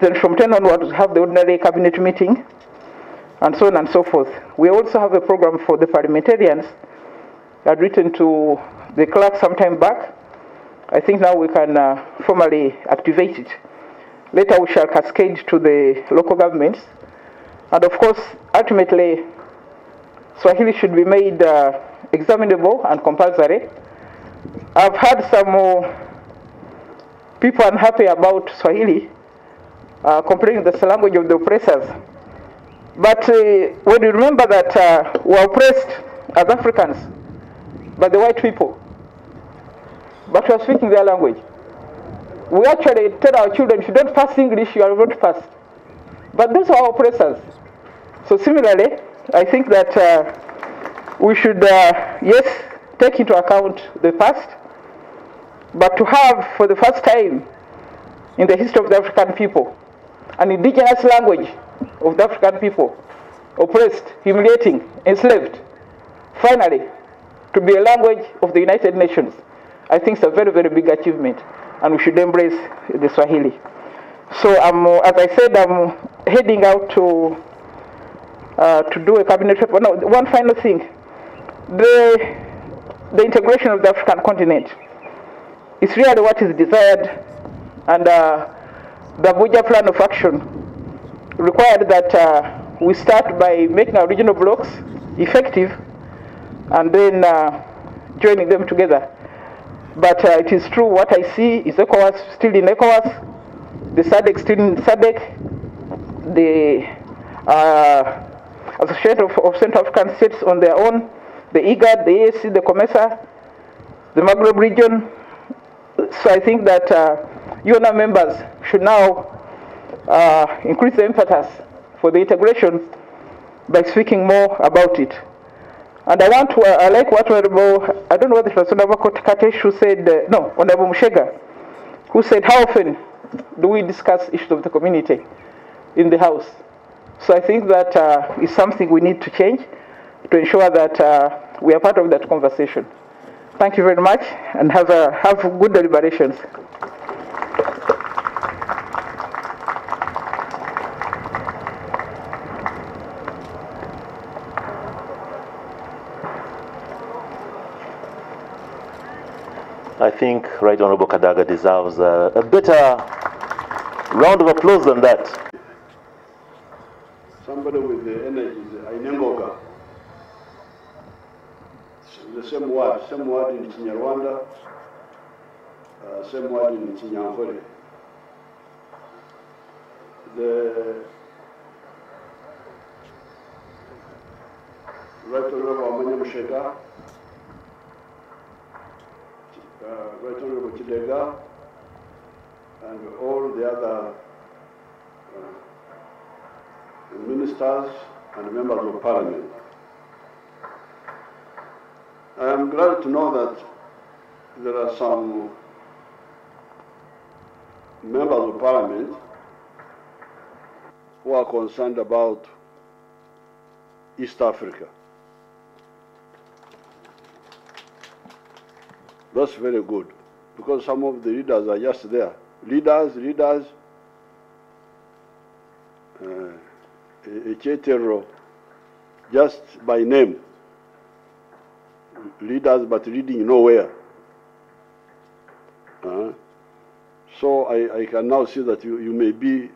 Then from 10 onwards we have the ordinary cabinet meeting, and so on and so forth. We also have a program for the parliamentarians. I had written to the clerk some time back. I think now we can formally activate it. Later we shall cascade to the local governments. And of course, ultimately, Swahili should be made examinable and compulsory. I've had some people unhappy about Swahili, complaining that's the language of the oppressors. But when you remember that we are oppressed as Africans by the white people, but we are speaking their language. We actually tell our children, if you don't pass English, you are not passed. But those are our oppressors. So similarly, I think that we should, yes, take into account the past, but to have, for the first time in the history of the African people, an indigenous language of the African people, oppressed, humiliating, enslaved, finally, to be a language of the United Nations, I think it's a very, very big achievement, and we should embrace the Swahili. So, as I said, I'm heading out to do a cabinet report. No, one final thing. The integration of the African continent is really what is desired, and the Abuja Plan of Action required that we start by making our regional blocks effective and then joining them together. But it is true, what I see is ECOWAS still in ECOWAS, the SADC still in SADC, the Association of Central African States on their own, the IGAD, the AAC, the COMESA, the Maghreb region. So I think that UNA members should now increase the impetus for the integration by speaking more about it. And I want to, I like what Honorable, I don't know whether it was Honorable Katesh who said, no, Honorable Mushega, who said, how often do we discuss issues of the community in the House? So I think that is something we need to change to ensure that we are part of that conversation. Thank you very much, and have good deliberations. I think Right Honorable Kadaga deserves a better round of applause than that. Somebody with the energy is Ainengoga. The same word in Kinyarwanda, same word in Kinyankole. The Right Honorable Amanya Mushega, Right Honorable Kidega, and all the other ministers and members of parliament. I am glad to know that there are some members of parliament who are concerned about East Africa. That's very good, because some of the leaders are just there. Leaders, just by name. Leaders but leading nowhere. So I can now see that you may be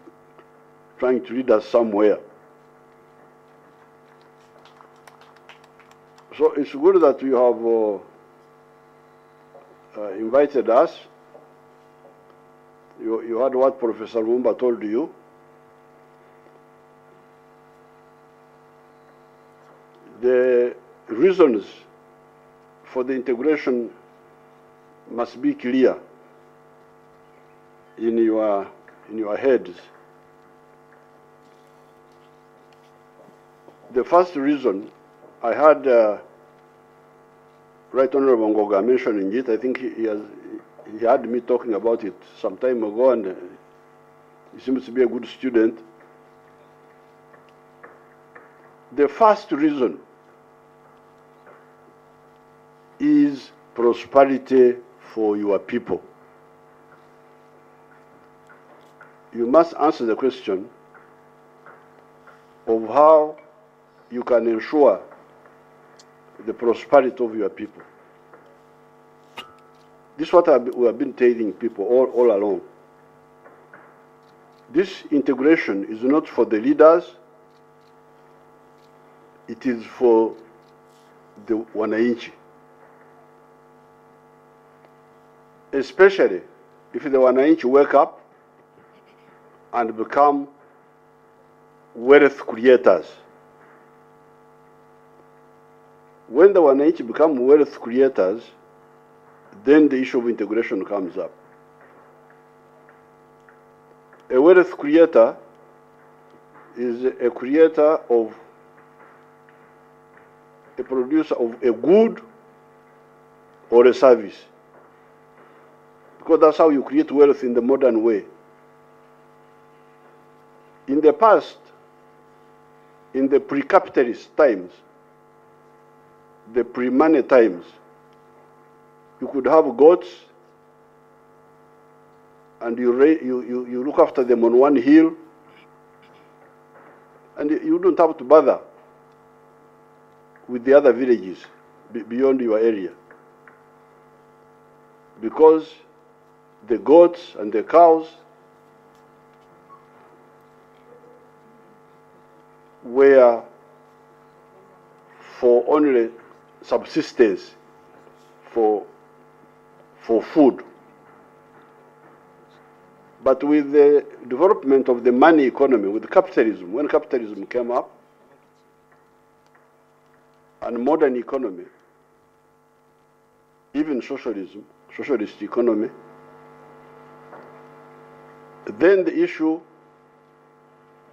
trying to lead us somewhere. So it's good that you have invited us. You heard what Professor Mumba told you. The reasons for the integration must be clear in your heads. The first reason, I had Right Honorable Ngoga mentioning it. I think he had me talking about it some time ago, and he seems to be a good student. The first reason is prosperity for your people. You must answer the question of how you can ensure the prosperity of your people. This is what we have been telling people all along. This integration is not for the leaders, it is for the wananchi. Especially if the wananchi wake up and become wealth creators. When the wananchi become wealth creators, then the issue of integration comes up. A wealth creator is a creator of, a producer of a good or a service. Because that's how you create wealth in the modern way. In the past, in the pre-capitalist times, the pre-money times, you could have goats and you look after them on one hill, and you don't have to bother with the other villages beyond your area, because the goats and the cows were for only subsistence, for food. But with the development of the money economy, with capitalism, when capitalism came up, and modern economy, even socialism, socialist economy, then the issue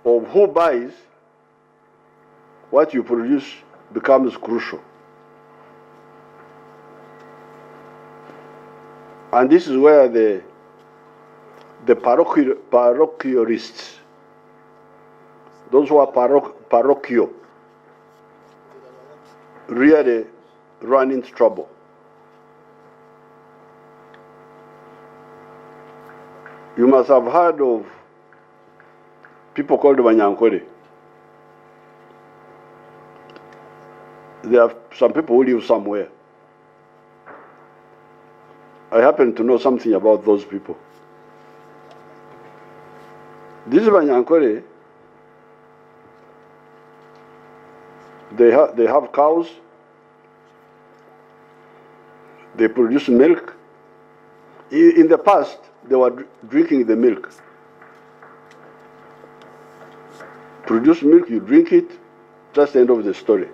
of who buys what you produce becomes crucial. And this is where the parochialists, those who are parochial, really run into trouble. You must have heard of people called Banyankore. There are some people who live somewhere. I happen to know something about those people. These Banyankore, they have cows, they produce milk. In the past, they were drinking the milk. Produce milk, you drink it, that's the end of the story.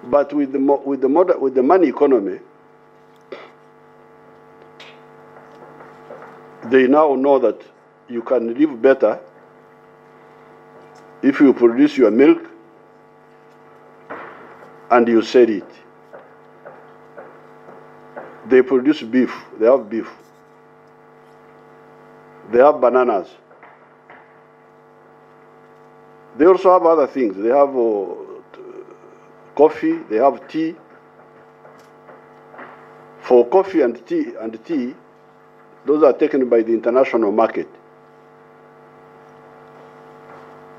But with the money economy, they now know that you can live better if you produce your milk and you sell it. They produce beef, they have beef. They have bananas. They also have other things. They have coffee, they have tea. For coffee and tea, those are taken by the international market.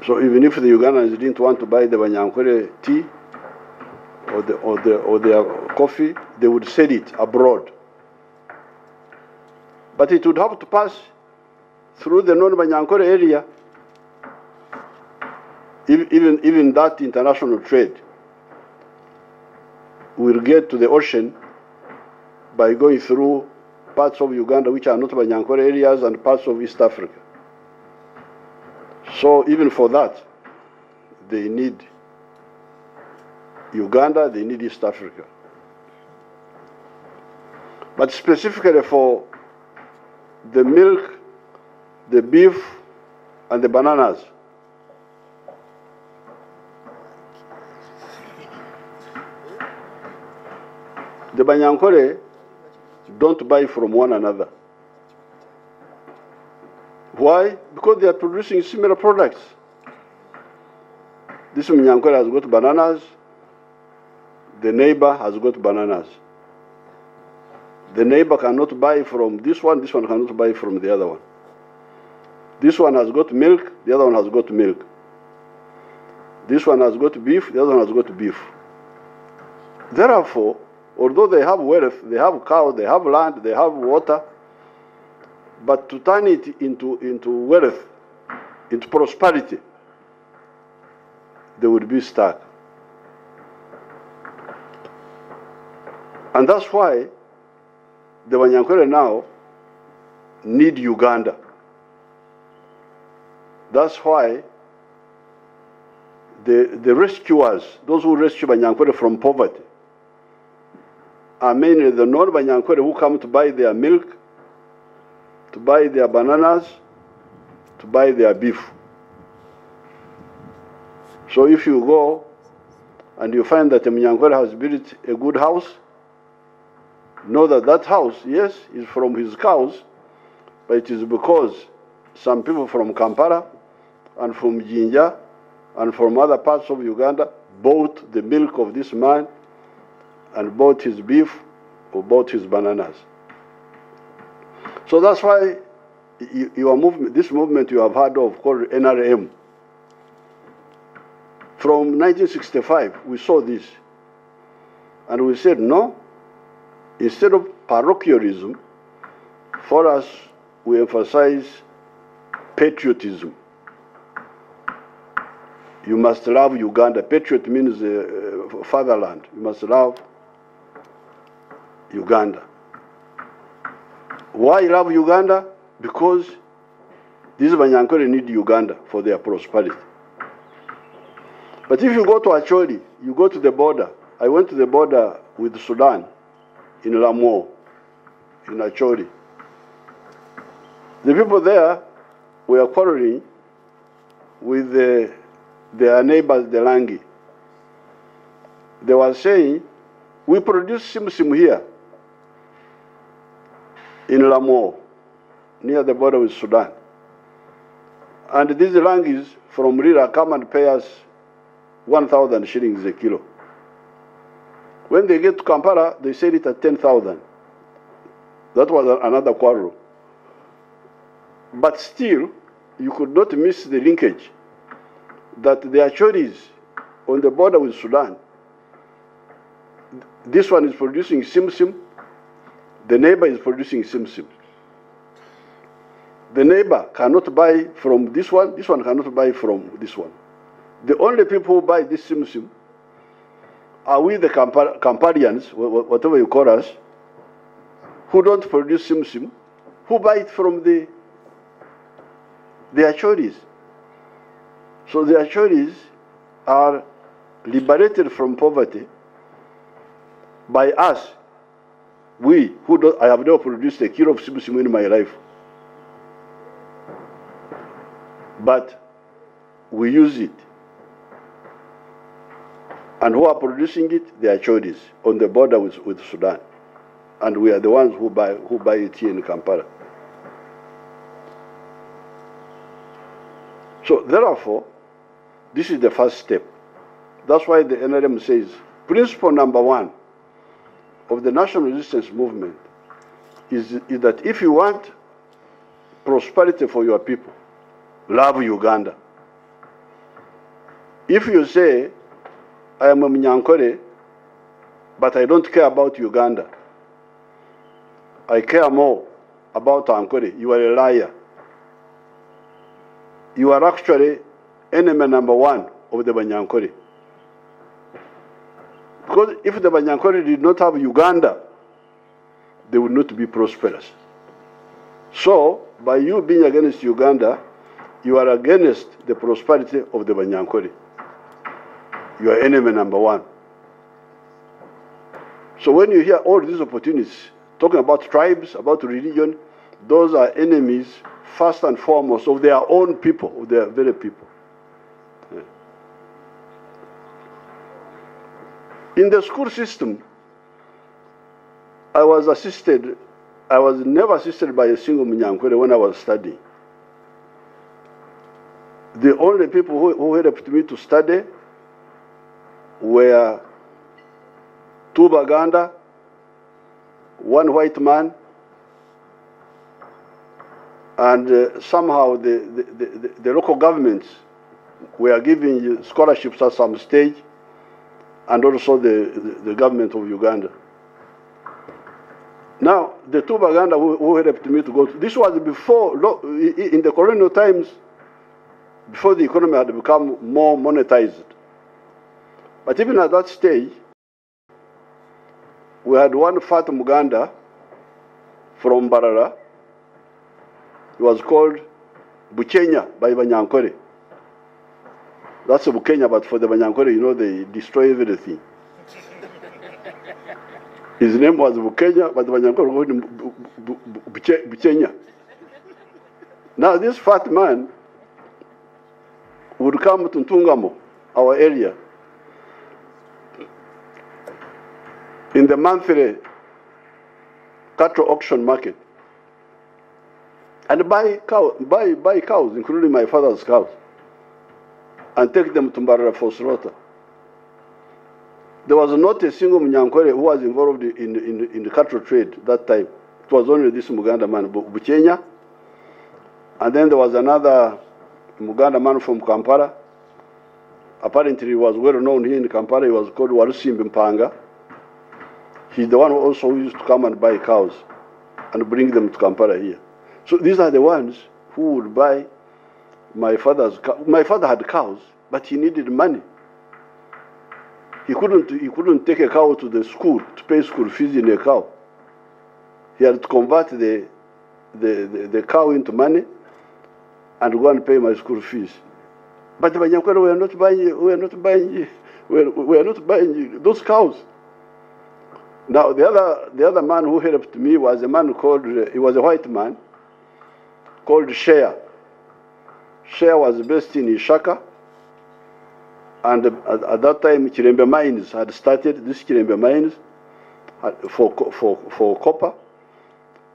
So even if the Ugandans didn't want to buy the Banyankore tea or their coffee, they would sell it abroad. But it would have to pass through the non-Banyankore area. Even that international trade will get to the ocean by going through parts of Uganda which are not Banyankore areas and parts of East Africa. So even for that, they need Uganda, they need East Africa. But specifically for the milk, the beef, and the bananas, the Banyankore don't buy from one another. Why? Because they are producing similar products. This Banyankore has got bananas, the neighbor has got bananas. The neighbor cannot buy from this one cannot buy from the other one. This one has got milk, the other one has got milk. This one has got beef, the other one has got beef. Therefore, although they have wealth, they have cows, they have land, they have water, but to turn it into wealth, into prosperity, they would be stuck. And that's why the Banyankore now need Uganda. That's why the rescuers, those who rescue Banyankore from poverty, are mainly the non-Banyankore who come to buy their milk, to buy their bananas, to buy their beef. So if you go and you find that a Banyankore has built a good house, know that that house, yes, is from his cows, but it is because some people from Kampala and from Jinja and from other parts of Uganda bought the milk of this man and bought his beef or bought his bananas. So that's why your movement, this movement you have heard of called NRM, from 1965, we saw this. And we said, no, instead of parochialism, for us, we emphasize patriotism. You must love Uganda. Patriot means fatherland. You must love Uganda. Why love Uganda? Because these Banyankore need Uganda for their prosperity. But if you go to Acholi, you go to the border. I went to the border with Sudan in Lamu, in Acholi. The people there were quarreling with their neighbors, the Langi. They were saying, we produce simsim here in Lamu, near the border with Sudan. And these Langis from Rira come and pay us 1,000 shillings a kilo. When they get to Kampala, they sell it at 10,000. That was another quarrel. But still, you could not miss the linkage that the Achoris on the border with Sudan, this one is producing simsim, the neighbor is producing simsim. The neighbor cannot buy from this one cannot buy from this one. The only people who buy this simsim are we the Kamparians, whatever you call us, who don't produce simsim, who buy it from the Achoris. So the Achoris are liberated from poverty by us, we who don't, I have never produced a kilo of simsim in my life. But we use it. And who are producing it? The Achoris on the border with Sudan. And we are the ones who buy it here in Kampala. So therefore, this is the first step. That's why the NRM says, principle number one of the national resistance movement is that if you want prosperity for your people, love Uganda. If you say, I am a Munyankore, but I don't care about Uganda, I care more about Ankore, you are a liar. You are actually enemy number one of the Banyankore. Because if the Banyankore did not have Uganda, they would not be prosperous. So, by you being against Uganda, you are against the prosperity of the Banyankore. You are enemy number one. So when you hear all these opportunities talking about tribes, about religion, those are enemies first and foremost of their own people, of their very people. Yeah. In the school system, I was never assisted by a single Munyankwere when I was studying. The only people who helped me to study were two Baganda, one white man, and somehow the local governments were giving scholarships at some stage, and also the government of Uganda. Now, the two Baganda who helped me to go to, this was before, in the colonial times, before the economy had become more monetized. But even at that stage, we had one fat Muganda from Barara. He was called Bukenya by Banyankore. That's a Bukenya, but for the Banyankore, you know, they destroy everything. His name was Bukenya, but the Banyankore called him Bukenya. Now, this fat man would come to Ntungamo, our area, in the monthly cattle auction market, and buy cows, including my father's cows, and take them to Mbarara for slaughter. There was not a single Munyankwere who was involved in the cattle trade that time. It was only this Muganda man, Bukenya, and then there was another Muganda man from Kampala. Apparently he was well known here in Kampala. He was called Warusimbi Mpanga. He's the one who also used to come and buy cows and bring them to Kampala here. So these are the ones who would buy my father's cows. My father had cows, but he needed money. He couldn't take a cow to the school to pay school fees in a cow. He had to convert the cow into money and go and pay my school fees. But the Banyakwere were not buying those cows. Now the other man who helped me was a man called, he was a white man called Shea. Shea was based in Ishaka, and at that time Chirembe Mines had started, this Chirembe Mines for copper,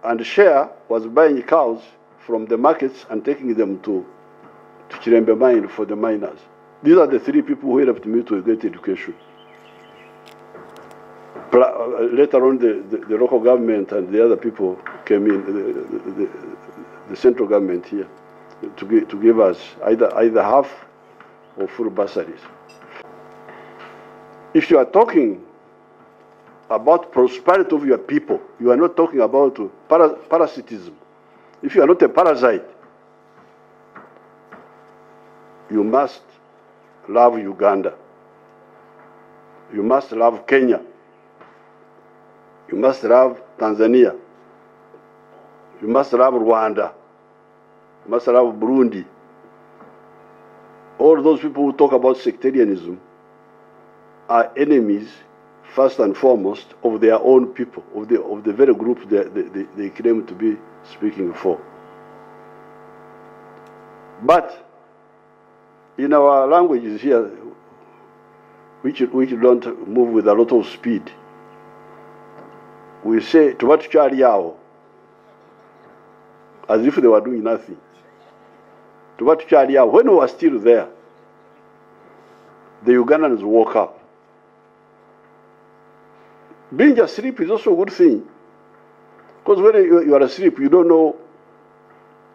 and Shea was buying cows from the markets and taking them to Chirembe Mine for the miners. These are the three people who helped me to get education. Later on, the local government and the other people came in, the central government here, to give us either half or full bursaries. If you are talking about prosperity of your people, you are not talking about parasitism. If you are not a parasite, you must love Uganda. You must love Kenya. You must love Tanzania. You must love Rwanda. You must love Burundi. All those people who talk about sectarianism are enemies, first and foremost, of their own people, of the very group they claim to be speaking for. But in our languages here, which don't move with a lot of speed, we say "Tubatuchari yao," as if they were doing nothing. Tubatuchari yao. When we were still there, the Ugandans woke up. Being asleep is also a good thing, because when you are asleep, you don't know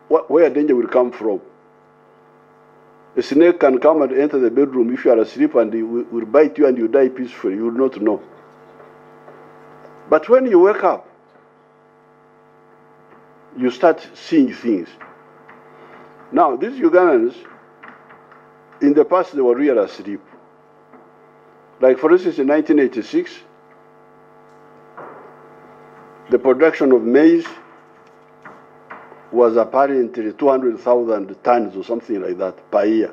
where danger will come from. A snake can come and enter the bedroom if you are asleep, and it will bite you and you die peacefully. You will not know. But when you wake up, you start seeing things. Now, these Ugandans, in the past, they were really asleep. Like, for instance, in 1986, the production of maize was apparently 200,000 tons or something like that per year.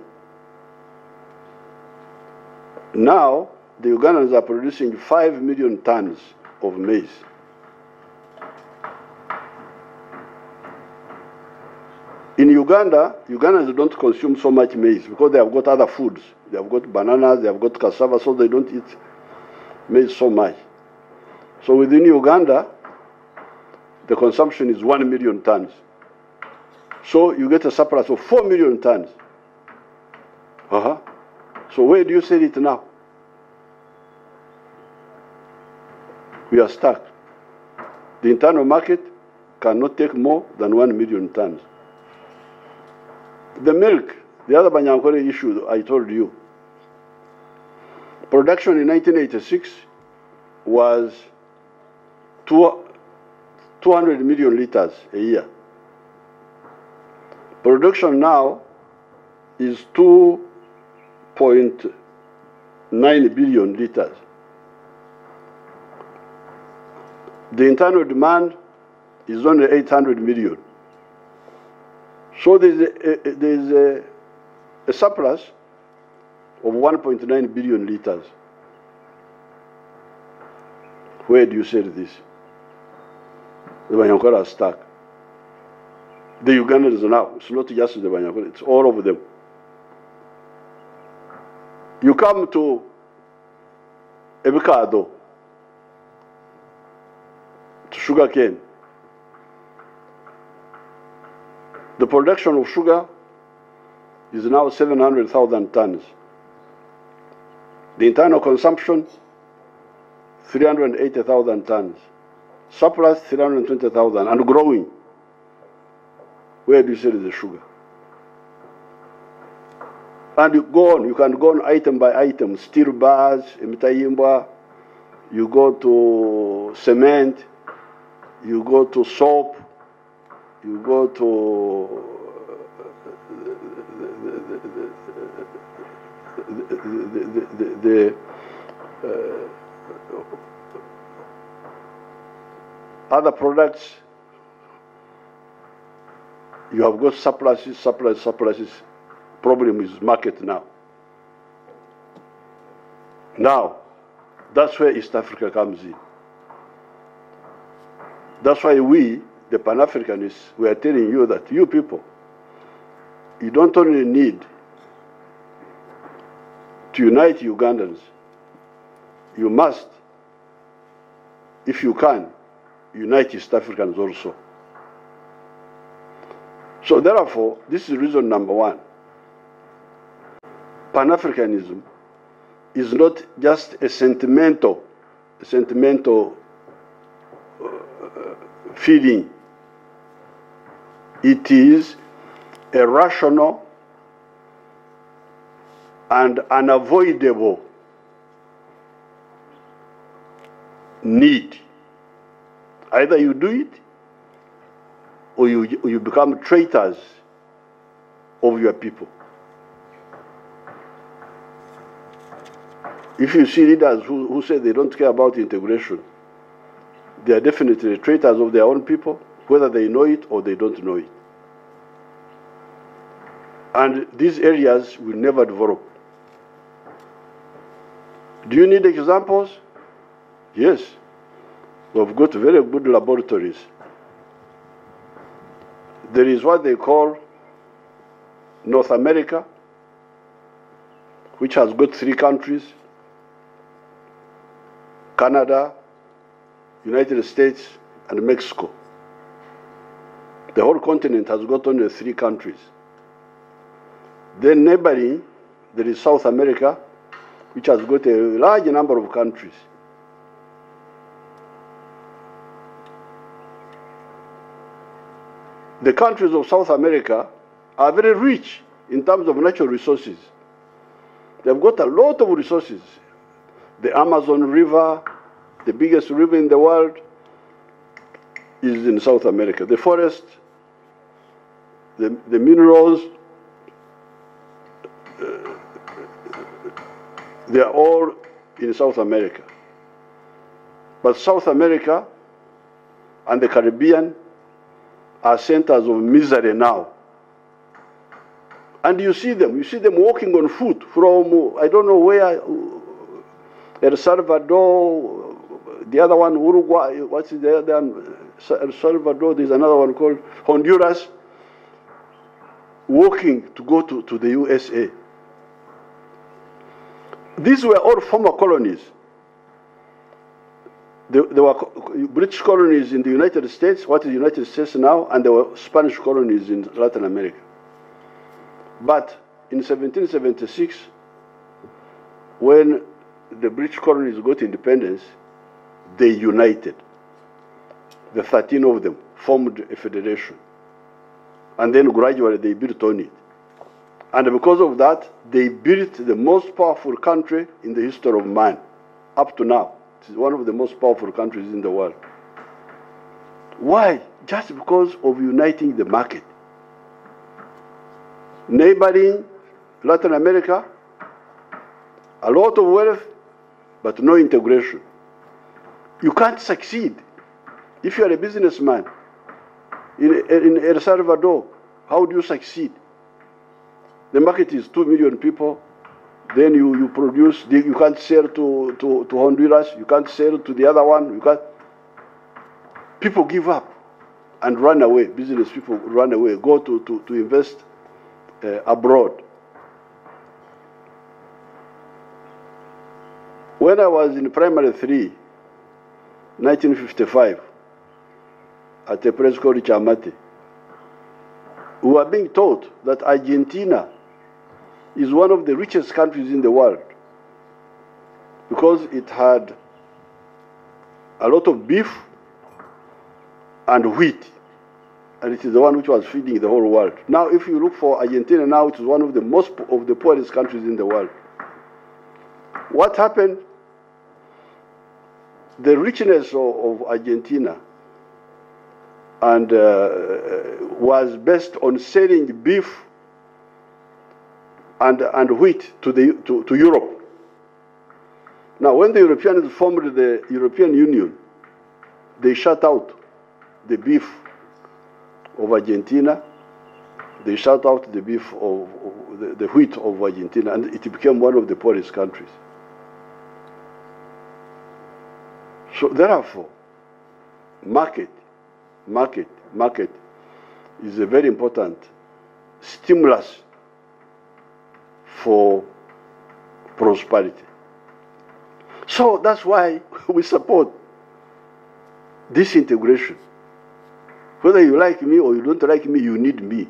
Now, the Ugandans are producing 5 million tons of maize. In Uganda, Ugandans don't consume so much maize because they have got other foods. They have got bananas, they have got cassava, so they don't eat maize so much. So within Uganda, the consumption is 1 million tons. So you get a surplus of 4 million tons. So where do you sell it now? We are stuck. The internal market cannot take more than 1 million tons. The milk, the other Banyankore issue I told you. Production in 1986 was 200 million liters a year. Production now is 2.9 billion liters. The internal demand is only 800 million. So there's a surplus of 1.9 billion liters. Where do you sell this? The Banyankore are stuck. The Ugandans now, it's not just the Banyankore, it's all of them. You come to Ebikado, to sugarcane. The production of sugar is now 700,000 tons. The internal consumption, 380,000 tons. Surplus, 320,000, and growing. Where do you sell the sugar? And you go on, you can go on item by item. Steel bars, Emitayimba, you go to cement, you go to soap, you go to other products. You have got surpluses. Problem is market now. Now, that's where East Africa comes in. That's why we, the Pan-Africanists, we are telling you that you people, you don't only need to unite Ugandans, you must, if you can, unite East Africans also. So therefore, this is reason number one. Pan-Africanism is not just a sentimental feeling. It is a rational and unavoidable need. Either you do it or you become traitors of your people. If you see leaders who say they don't care about integration, they are definitely traitors of their own people, whether they know it or they don't know it. And these areas will never develop. Do you need examples? Yes. We've got very good laboratories. There is what they call North America, which has got 3 countries, Canada, United States, and Mexico. The whole continent has got only 3 countries. Then neighboring, there is South America, which has got a large number of countries. The countries of South America are very rich in terms of natural resources. They've got a lot of resources. The Amazon River, the biggest river in the world, is in South America. The forest, the minerals, they are all in South America. But South America and the Caribbean are centers of misery now. And you see them walking on foot from, I don't know where, El Salvador, the other one, Uruguay, what's the other one? El Salvador, there's another one called Honduras. walking to go to the USA. These were all former colonies. There were British colonies in the United States, what is the United States now, and there were Spanish colonies in Latin America. But in 1776, when the British colonies got independence, they united. The 13 of them formed a federation. And then gradually they built on it. And because of that, they built the most powerful country in the history of man, up to now. It's one of the most powerful countries in the world. Why? Just because of uniting the market. Neighboring Latin America, a lot of wealth, but no integration. You can't succeed. If you are a businessman in El Salvador, how do you succeed? The market is 2 million people. Then you produce, you can't sell to Honduras, you can't sell to the other one, you can't. People give up and run away. Business people run away, go to invest abroad. When I was in primary 3, 1955, at a place called Chamate, we were being taught that Argentina is one of the richest countries in the world because it had a lot of beef and wheat, and it is the one which was feeding the whole world. Now, if you look for Argentina now, it is one of the poorest countries in the world. What happened? The richness of Argentina and was based on selling beef and wheat to Europe. Now, when the Europeans formed the European Union, they shut out the beef of Argentina, they shut out the beef of the wheat of Argentina, and it became one of the poorest countries. So therefore, market is a very important stimulus for prosperity. So that's why we support this integration. Whether you like me or you don't like me, you need me.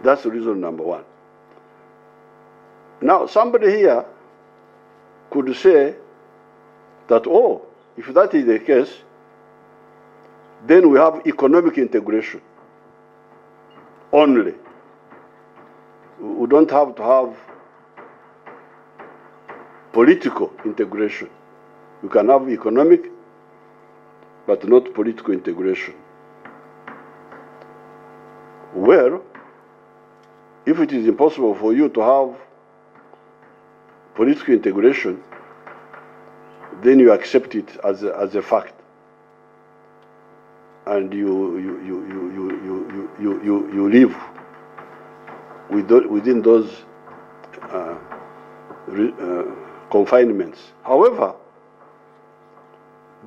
That's reason number one. Now, somebody here could say that, oh, if that is the case, then we have economic integration only. We don't have to have political integration. We can have economic, but not political integration. Well, if it is impossible for you to have political integration, then you accept it as a fact, and you live within those confinements. However,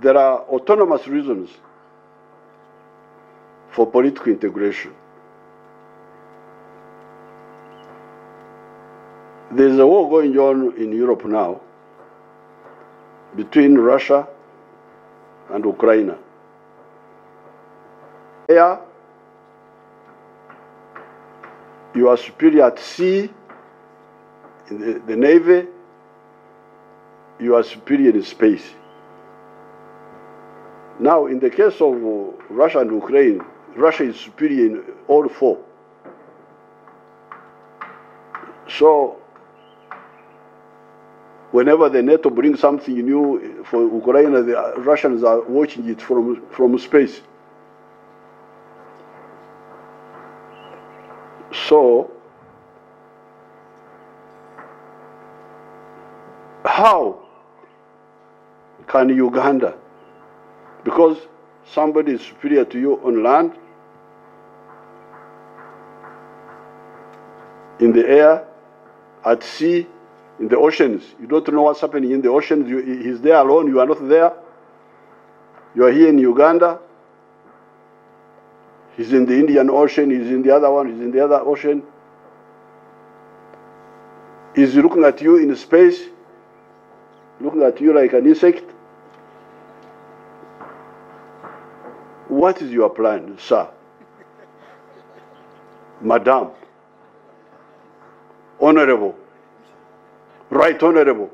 there are autonomous reasons for political integration. There's a war going on in Europe now between Russia and Ukraine. Air, you are superior at sea, in the Navy, you are superior in space. Now, in the case of Russia and Ukraine, Russia is superior in all four. So, whenever the NATO brings something new for Ukraine, the Russians are watching it from space. So, how can Uganda, because somebody is superior to you on land, in the air, at sea, in the oceans, you don't know what's happening in the oceans, he's there alone, you are not there, you are here in Uganda, He's in the Indian Ocean, he's in the other one, he's in the other ocean. He's looking at you in space, looking at you like an insect. What is your plan, sir? Madam, Honorable, Right Honorable,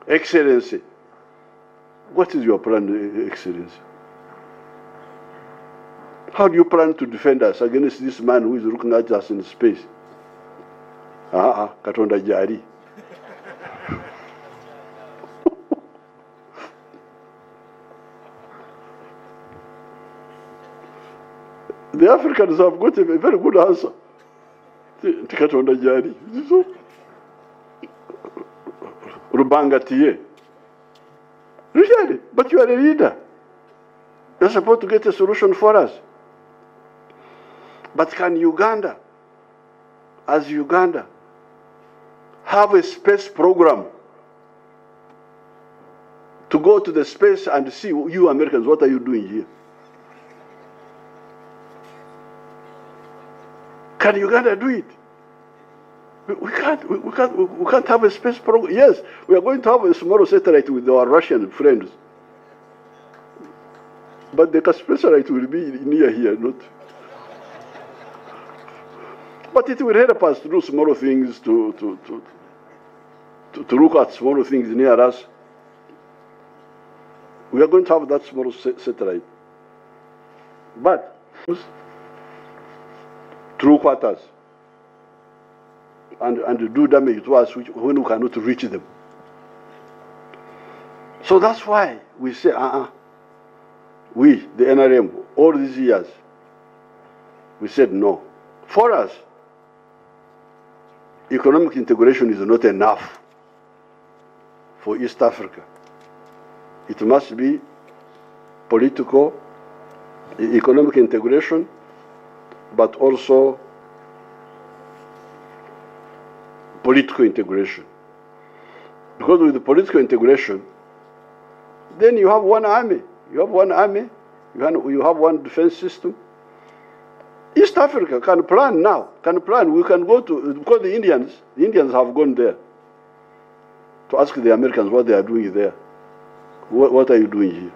Excellency. What is your plan, Excellency? How do you plan to defend us against this man who is looking at us in space? Katonda jari. The Africans have got a very good answer. Katonda jari. Rubangatiye. Really? But you are a leader. You're supposed to get a solution for us. But can Uganda, as Uganda, have a space program to go to the space and see you Americans, what are you doing here? Can Uganda do it? We can't have a space program. Yes, we are going to have a small satellite with our Russian friends. But the satellite will be near here, not. But it will help us to do small things, to look at small things near us. We are going to have that small satellite. But true quarters and do damage to us when we cannot reach them. So that's why we say, we, the NRM, all these years, we said no. For us, economic integration is not enough for East Africa. It must be political, economic integration, but also political integration. Because with the political integration, then you have one army. You have one army, you have one defense system. East Africa can plan now, can plan. We can go to, because the Indians have gone there to ask the Americans what they are doing there. What are you doing here?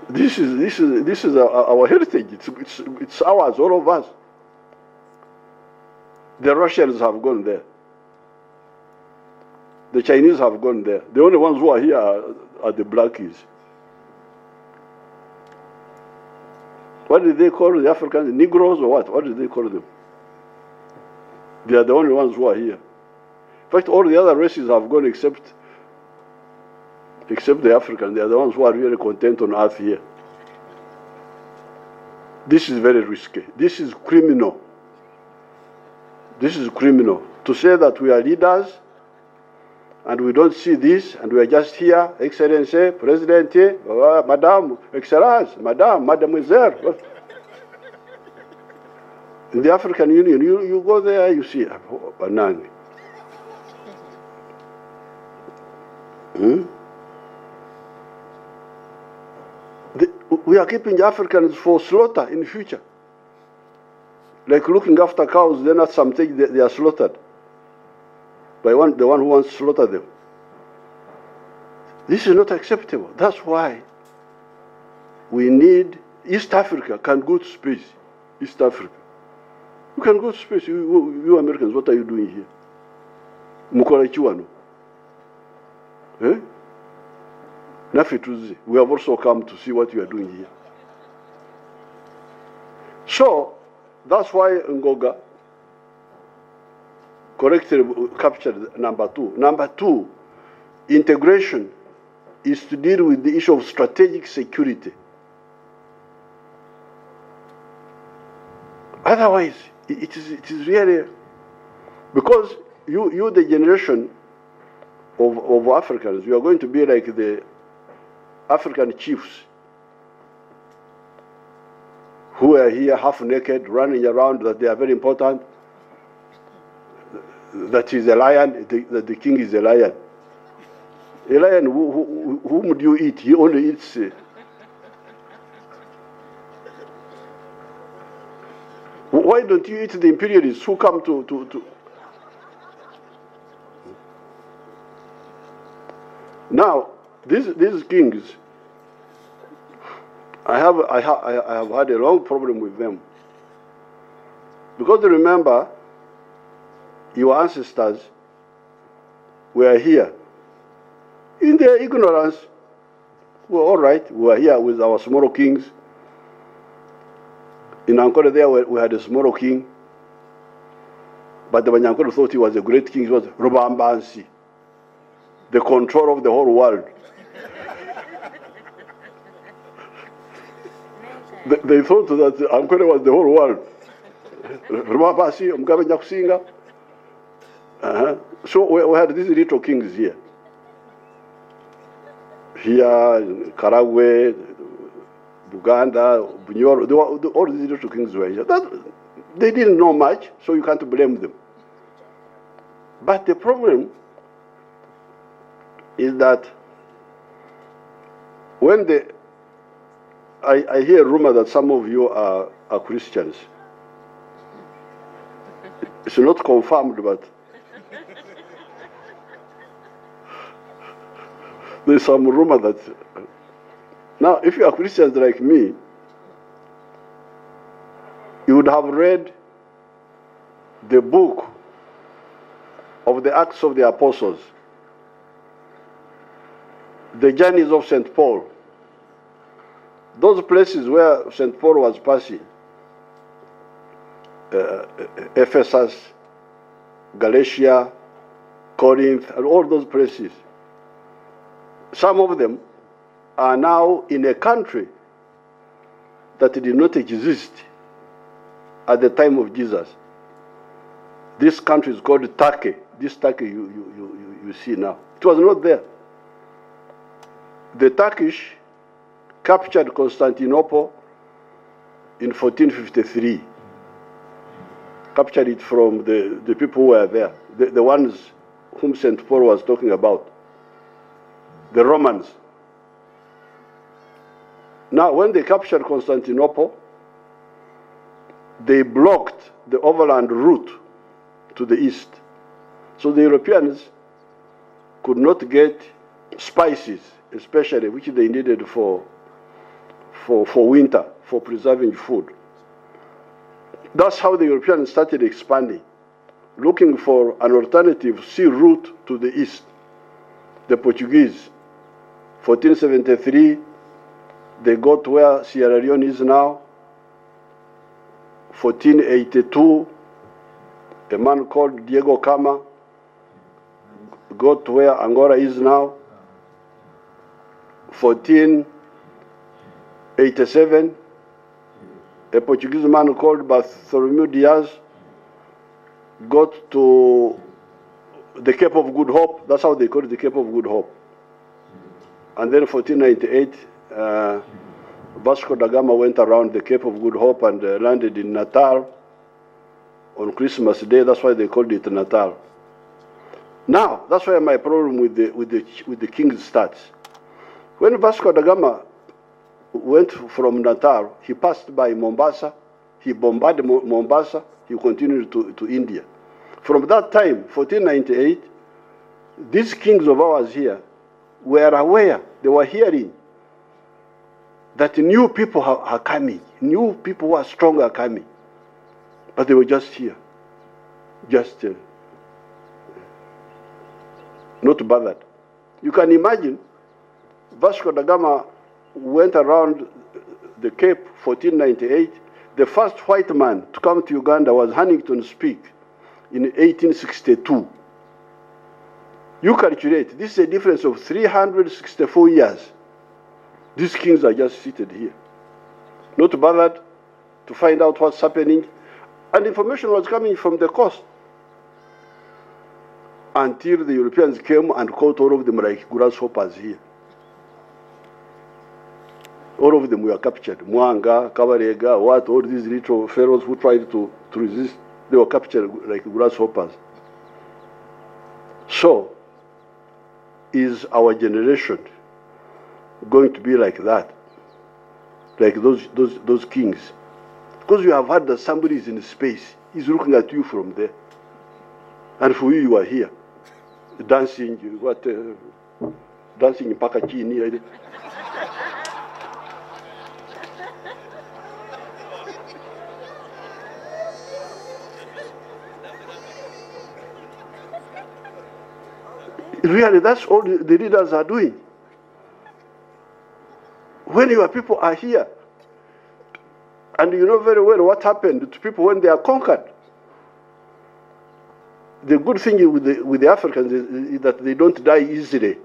This is our heritage. It's ours, all of us. The Russians have gone there. The Chinese have gone there. The only ones who are here are the Blackies. What did they call the Africans? Negroes or what? What did they call them? They are the only ones who are here. In fact, all the other races have gone except the Africans. They are the ones who are really content on earth here. This is very risky. This is criminal. This is criminal. To say that we are leaders and we don't see this and we are just here, Excellency, President, Madame, Excellence, Madame, Mademoiselle. In the African Union, you go there, you see, Banani. We are keeping Africans for slaughter in the future. Like looking after cows, then at some stage they are slaughtered by the one who wants to slaughter them. This is not acceptable. That's why we need East Africa can go to space. East Africa. You can go to space. You Americans, what are you doing here? Mukola Chiwano. Eh? We have also come to see what you are doing here. So, that's why Ngoga correctly captured number two. Number two, integration is to deal with the issue of strategic security. Otherwise, it is really, because you the generation of Africans, you are going to be like the African chiefs who are here half naked, running around, that they are very important, that is a lion, that the king is a lion. A lion, whom do you eat? He only eats Why don't you eat the imperialists who come to... Now, these kings, I have had a long problem with them. Because remember, your ancestors were here. In their ignorance, well, all right, we were here with our small kings. In Ankole there, we had a small king. But the Banyankole thought he was a great king. He was Rubambansi, the control of the whole world. They thought that Ankole was the whole world. Rubambansi, Mugabe Nyakusinga. So we had these little kings here. Here, Karagwe, Buganda, Bunyoro, all these little kings were here. They didn't know much, so you can't blame them. But the problem is that when I hear a rumor that some of you are Christians. It's not confirmed, but there's some rumor that... Now, if you are Christians like me, you would have read the book of the Acts of the Apostles, the journeys of St. Paul, those places where St. Paul was passing, Ephesus, Galatia, Corinth, and all those places. Some of them are now in a country that did not exist at the time of Jesus. This country is called Turkey. This Turkey you see now. It was not there. The Turkish captured Constantinople in 1453. Captured it from the people who were there, the ones whom St. Paul was talking about, the Romans. Now, when they captured Constantinople, they blocked the overland route to the east. So the Europeans could not get spices, especially, which they needed for winter, for preserving food. That's how the Europeans started expanding, looking for an alternative sea route to the east. The Portuguese, 1473, they got where Sierra Leone is now. 1482, a man called Diego Cama got where Angola is now. 1487, a Portuguese man called Bartholomew Diaz got to the Cape of Good Hope. That's how they call it, the Cape of Good Hope. And then 1498, Vasco da Gama went around the Cape of Good Hope and landed in Natal on Christmas Day. That's why they called it Natal. Now, that's why my problem with the king starts. When Vasco da Gama went from Natal, he passed by Mombasa, he bombarded Mombasa, he continued to India. From that time, 1498, these kings of ours here were aware, they were hearing that new people are coming, new people who are strong are coming. But they were just here, just not bothered. You can imagine, Vasco da Gama went around the Cape 1498. The first white man to come to Uganda was Huntington Speke in 1862. You calculate, this is a difference of 364 years. These kings are just seated here, not bothered to find out what's happening. And information was coming from the coast until the Europeans came and caught all of them like grasshoppers here. All of them were captured. Mwanga, Kabarega, what, all these little pharaohs who tried to resist, they were captured like grasshoppers. So, is our generation going to be like that? Like those kings? Because you have heard that somebody is in space, he's looking at you from there. And for you are here, dancing, dancing in Pakachini. Really, that's all the leaders are doing. When your people are here, and you know very well what happened to people when they are conquered. The good thing with the Africans is that they don't die easily.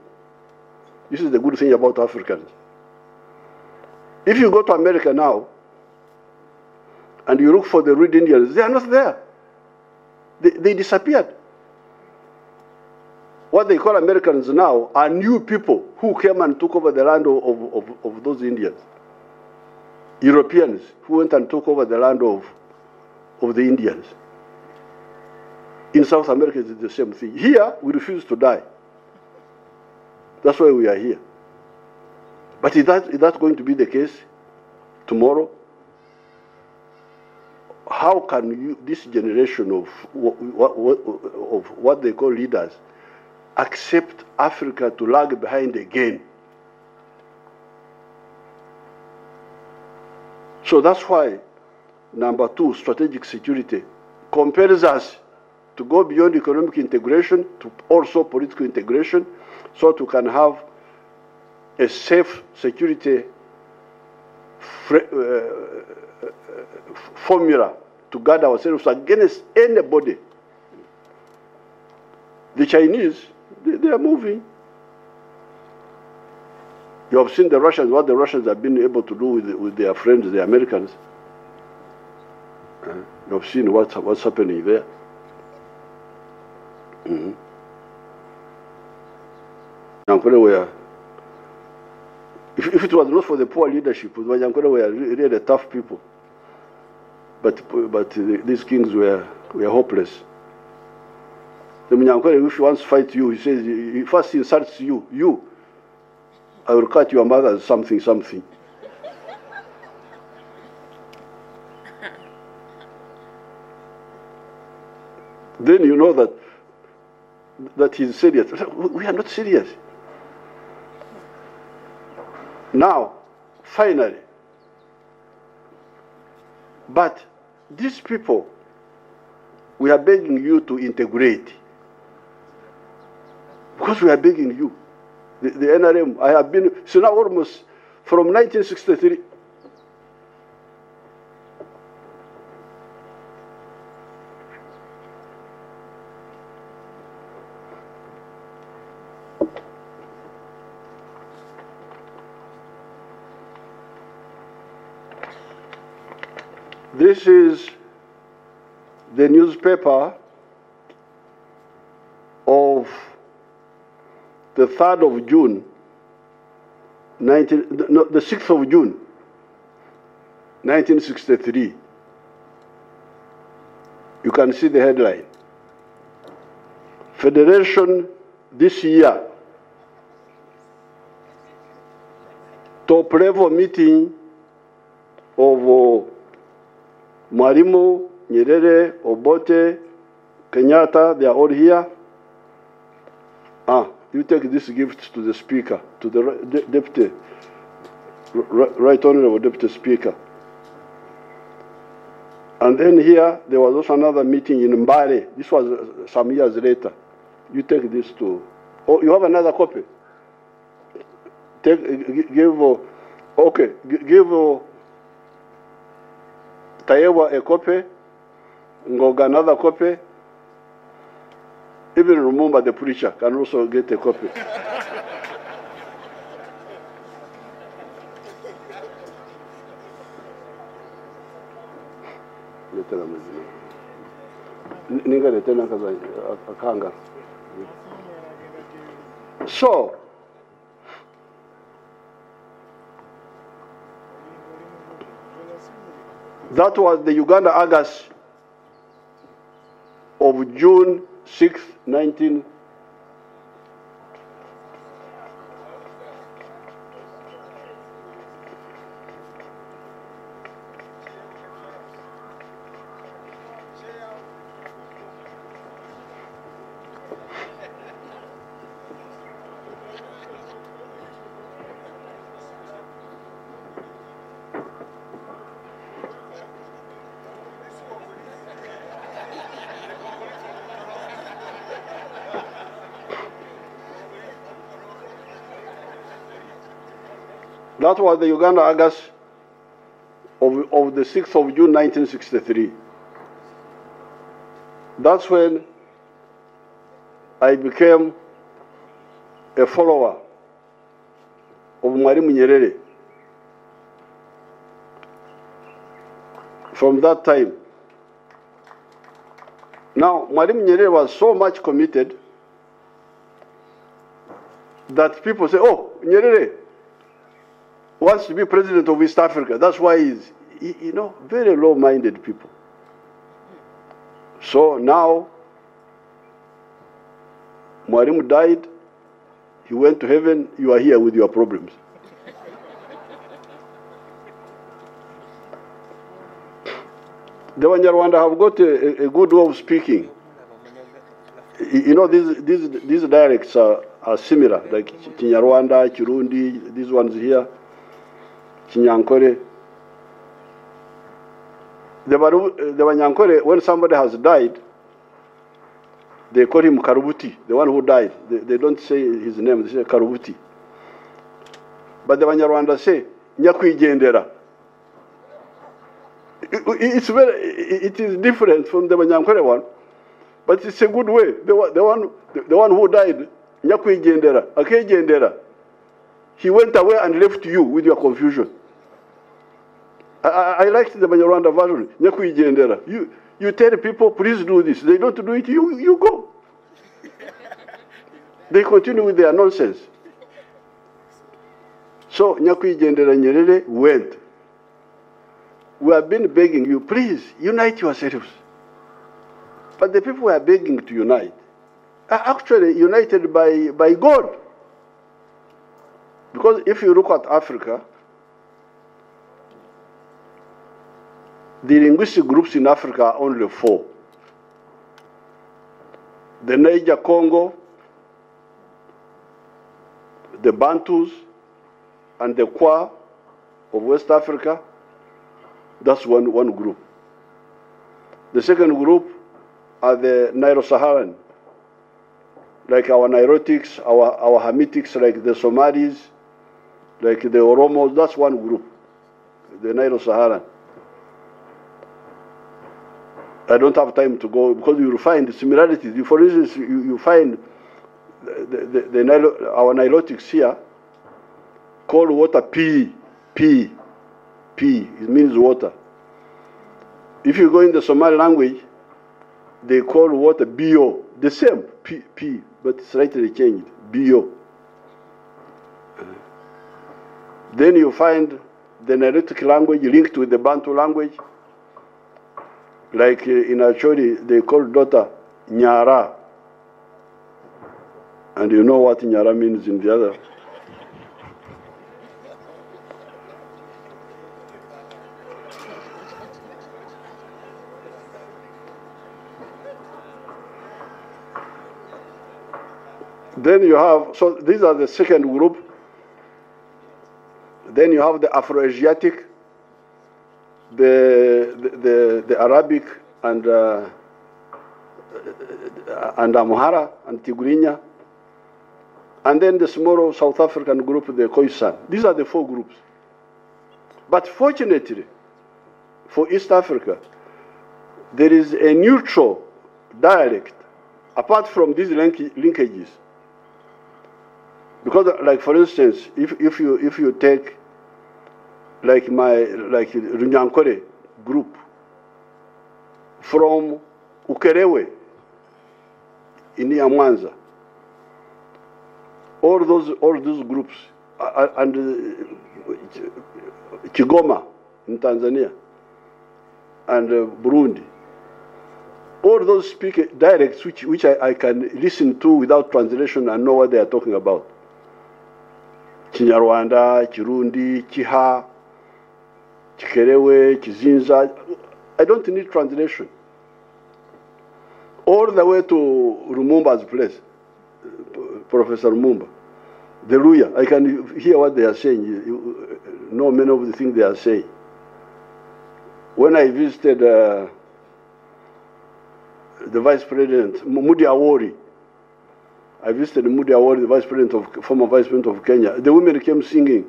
This is the good thing about Africans. If you go to America now, and you look for the Red Indians, they are not there. They disappeared. What they call Americans now are new people who came and took over the land of those Indians. Europeans who went and took over the land of the Indians. In South America, it's the same thing. Here, we refuse to die. That's why we are here. But is that going to be the case tomorrow? How can this generation of what they call leaders accept Africa to lag behind again? So that's why, number two, strategic security compels us to go beyond economic integration to also political integration, so we can have a safe security formula to guard ourselves against anybody. The Chinese, they are moving. You have seen the Russians, what the Russians have been able to do with their friends, the Americans. You have seen what's happening there. If it was not for the poor leadership, Wanyankore were really tough people. But these kings were hopeless. The Munyankore, if he wants to fight you, he says, he first insults you. I will cut your mother something. Then you know that he's serious. We are not serious. Now, finally, but these people, we are begging you to integrate. Because we are begging you. The NRM, I have been, so now almost from 1963. This is the newspaper of the 3rd of June, the 6th of June, 1963. You can see the headline. Federation this year. Top level meeting of Mwalimu, Nyerere, Obote, Kenyatta, they are all here. You take this gift to the Speaker, to the Deputy, Right Honorable Deputy Speaker. And then here, there was also another meeting in Mbale. This was some years later. You take this to, oh, you have another copy? Give Tayewa a copy, Ngoga another copy. Even remember the preacher can also get a copy. So, that was the Uganda August of June 6, 19. That was the Uganda August of the 6th of June 1963. That's when I became a follower of Mwalimu Nyerere. From that time. Now, Mwalimu Nyerere was so much committed that people say, oh, Nyerere wants to be president of East Africa. That's why he's, you know, very low-minded people. So now, Mwalimu died, he went to heaven, you are here with your problems. The Banyarwanda have got a good way of speaking. You know, these dialects are similar, like Kinyarwanda, Kirundi, these ones here, Kinyankore. The Banyankore, when somebody has died, they call him Karubuti, the one who died. They don't say his name, they say Karubuti. But the Banyarwanda say, Nyakwigendera. It is different from the Banyankore one, but it's a good way. The one who died, Nyakwigendera, Akegendera, he went away and left you with your confusion. I liked the Banyarwanda version, Nyakwigendera. You tell people, please do this. They don't do it, you go. They continue with their nonsense. So Nyakwigendera Nyerere went. We have been begging you, please, unite yourselves. But the people were begging to unite are actually united by God. Because if you look at Africa, the linguistic groups in Africa are only 4. The Niger Congo, the Bantus, and the Kwa of West Africa. That's one group. The second group are the Nilo-Saharan, like our Nilotics, our Hamitics, like the Somalis, like the Oromos. That's one group, the Nilo-Saharan. I don't have time to go because you will find similarities. For instance, you find our Nilotics here call water P. It means water. If you go in the Somali language, they call water Bio. The same, P, but slightly changed, Bio. Then you find the Nilotic language linked with the Bantu language. Like in Acholi, they call daughter Nyara. And you know what Nyara means in the other. Then you have, so these are the second group. Then you have the Afro-Asiatic, the Arabic, and Amhara, and Tigrinya. And then the small South African group, the Khoisan. These are the 4 groups. But fortunately, for East Africa, there is a neutral dialect, apart from these linkages. Because, like for instance, if you take like Runyankore group from Ukerewe in Mwanza, all those groups, and Kigoma in Tanzania, and Burundi, all those speak dialects which I can listen to without translation and know what they are talking about. Kinyarwanda, Kirundi, Kiha, Kikerewe, Kizinza. I don't need translation. All the way to Lumumba's place, Professor Lumumba, the Luya. I can hear what they are saying, know many of the things they are saying. When I visited the Vice President, Mudi Awori, I visited Mudi Awori, the former Vice President of Kenya. The women came singing,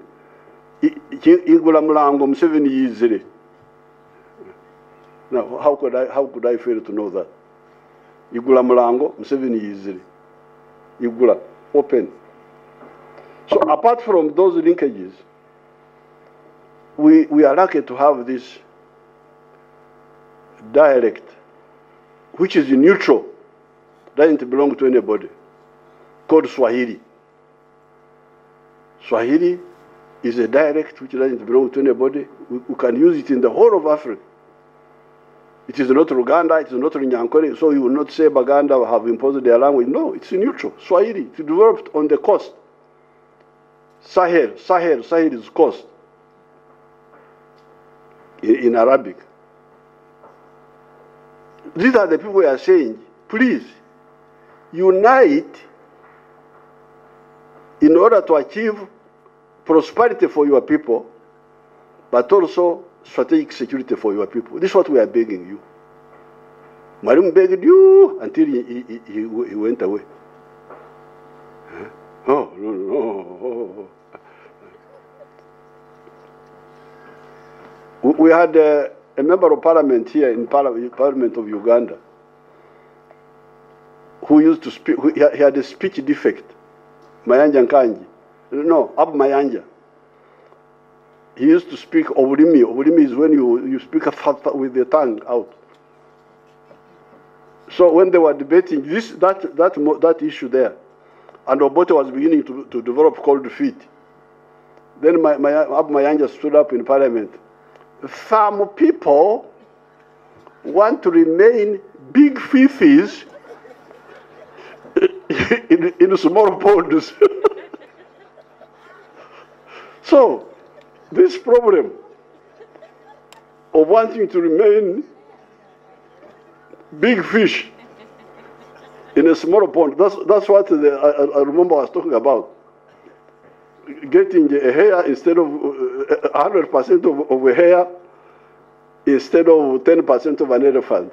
Igula Mulango, Museveni yizire. Now, how could I fail to know that? Igula Mulango, Museveni yizire. Igula, open. So apart from those linkages, we are lucky to have this dialect, which is neutral, doesn't belong to anybody, called Swahili. Swahili is a dialect which doesn't belong to anybody. We can use it in the whole of Africa. It is not Uganda, it is not Nyankore, so you will not say Baganda have imposed their language. No, it's neutral. Swahili, it developed on the coast. Sahel is coast in Arabic. These are the people who are saying, please, unite in order to achieve prosperity for your people, but also strategic security for your people. This is what we are begging you. Mariam begged you until he went away. Oh, no. We had a member of parliament here in Parliament of Uganda who used to speak, he had a speech defect. Mayanja Nkanji. No, Abu Mayanja. He used to speak Obulimi. Obulimi is when you speak with the tongue out. So when they were debating that issue there, and Obote was beginning to develop cold feet, then Abu Mayanja stood up in Parliament. Some people want to remain big fifis in small ponds. So, this problem of wanting to remain big fish in a small pond, that's what I remember I was talking about. Getting a hair instead of 100% of a hair instead of 10% of an elephant.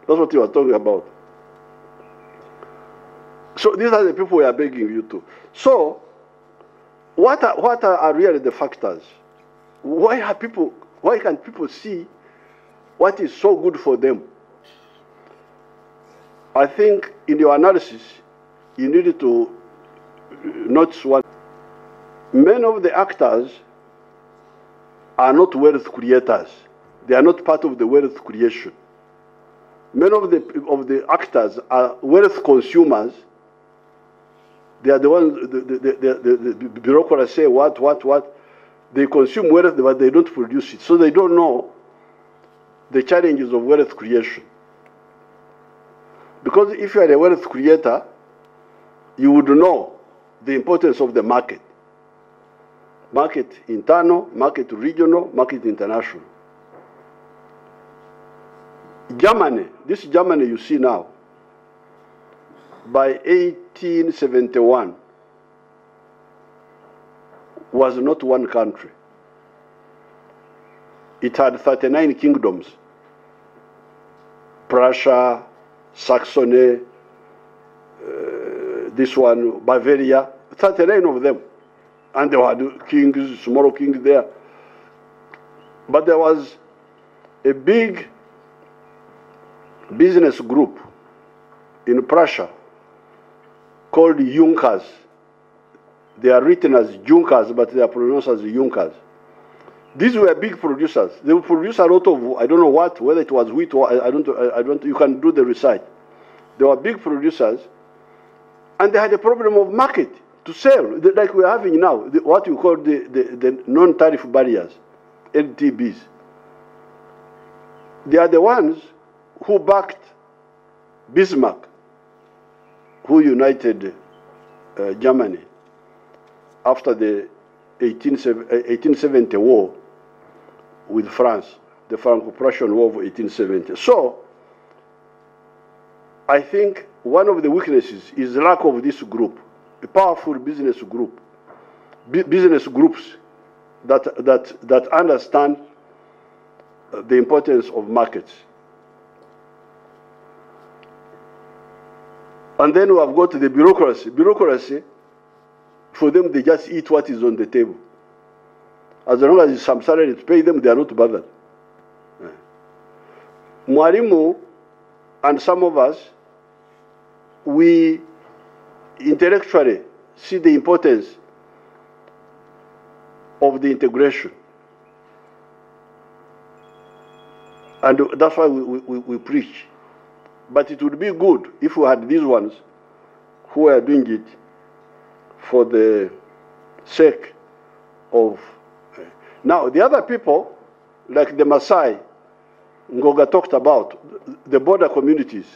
That's what you are talking about. So these are the people we are begging you to. So what are really the factors? Why can't people see what is so good for them? I think in your analysis, you needed to notice what many of the actors are not wealth creators. They are not part of the wealth creation. Many of the actors are wealth consumers. They are the ones, the bureaucracy say what. They consume wealth, but they don't produce it. So they don't know the challenges of wealth creation. Because if you are a wealth creator, you would know the importance of the market. Market internal, market regional, market international. Germany, this Germany you see now, by 1871, was not one country. It had 39 kingdoms. Prussia, Saxony, this one, Bavaria, 39 of them. And there were kings, small kings there. But there was a big business group in Prussia called Junkers. They are written as Junkers, but they are pronounced as Junkers. These were big producers. They would produce a lot of, I don't know what, whether it was wheat or I don't, you can do the research. They were big producers, and they had a problem of market to sell, like we're having now, what you call the non-tariff barriers, LTBs. They are the ones who backed Bismarck, who united Germany after the 1870 war with France, the Franco-Prussian War of 1870. So, I think one of the weaknesses is the lack of this group, a powerful business group, business groups that understand the importance of markets. And then we have got the bureaucracy. Bureaucracy, for them, they just eat what is on the table. As long as some salary to pay them, they are not bothered. Mwalimu and some of us, we intellectually see the importance of the integration. And that's why we preach. But it would be good if we had these ones who are doing it for the sake of... Now, the other people, like the Maasai, Ngoga talked about, the border communities.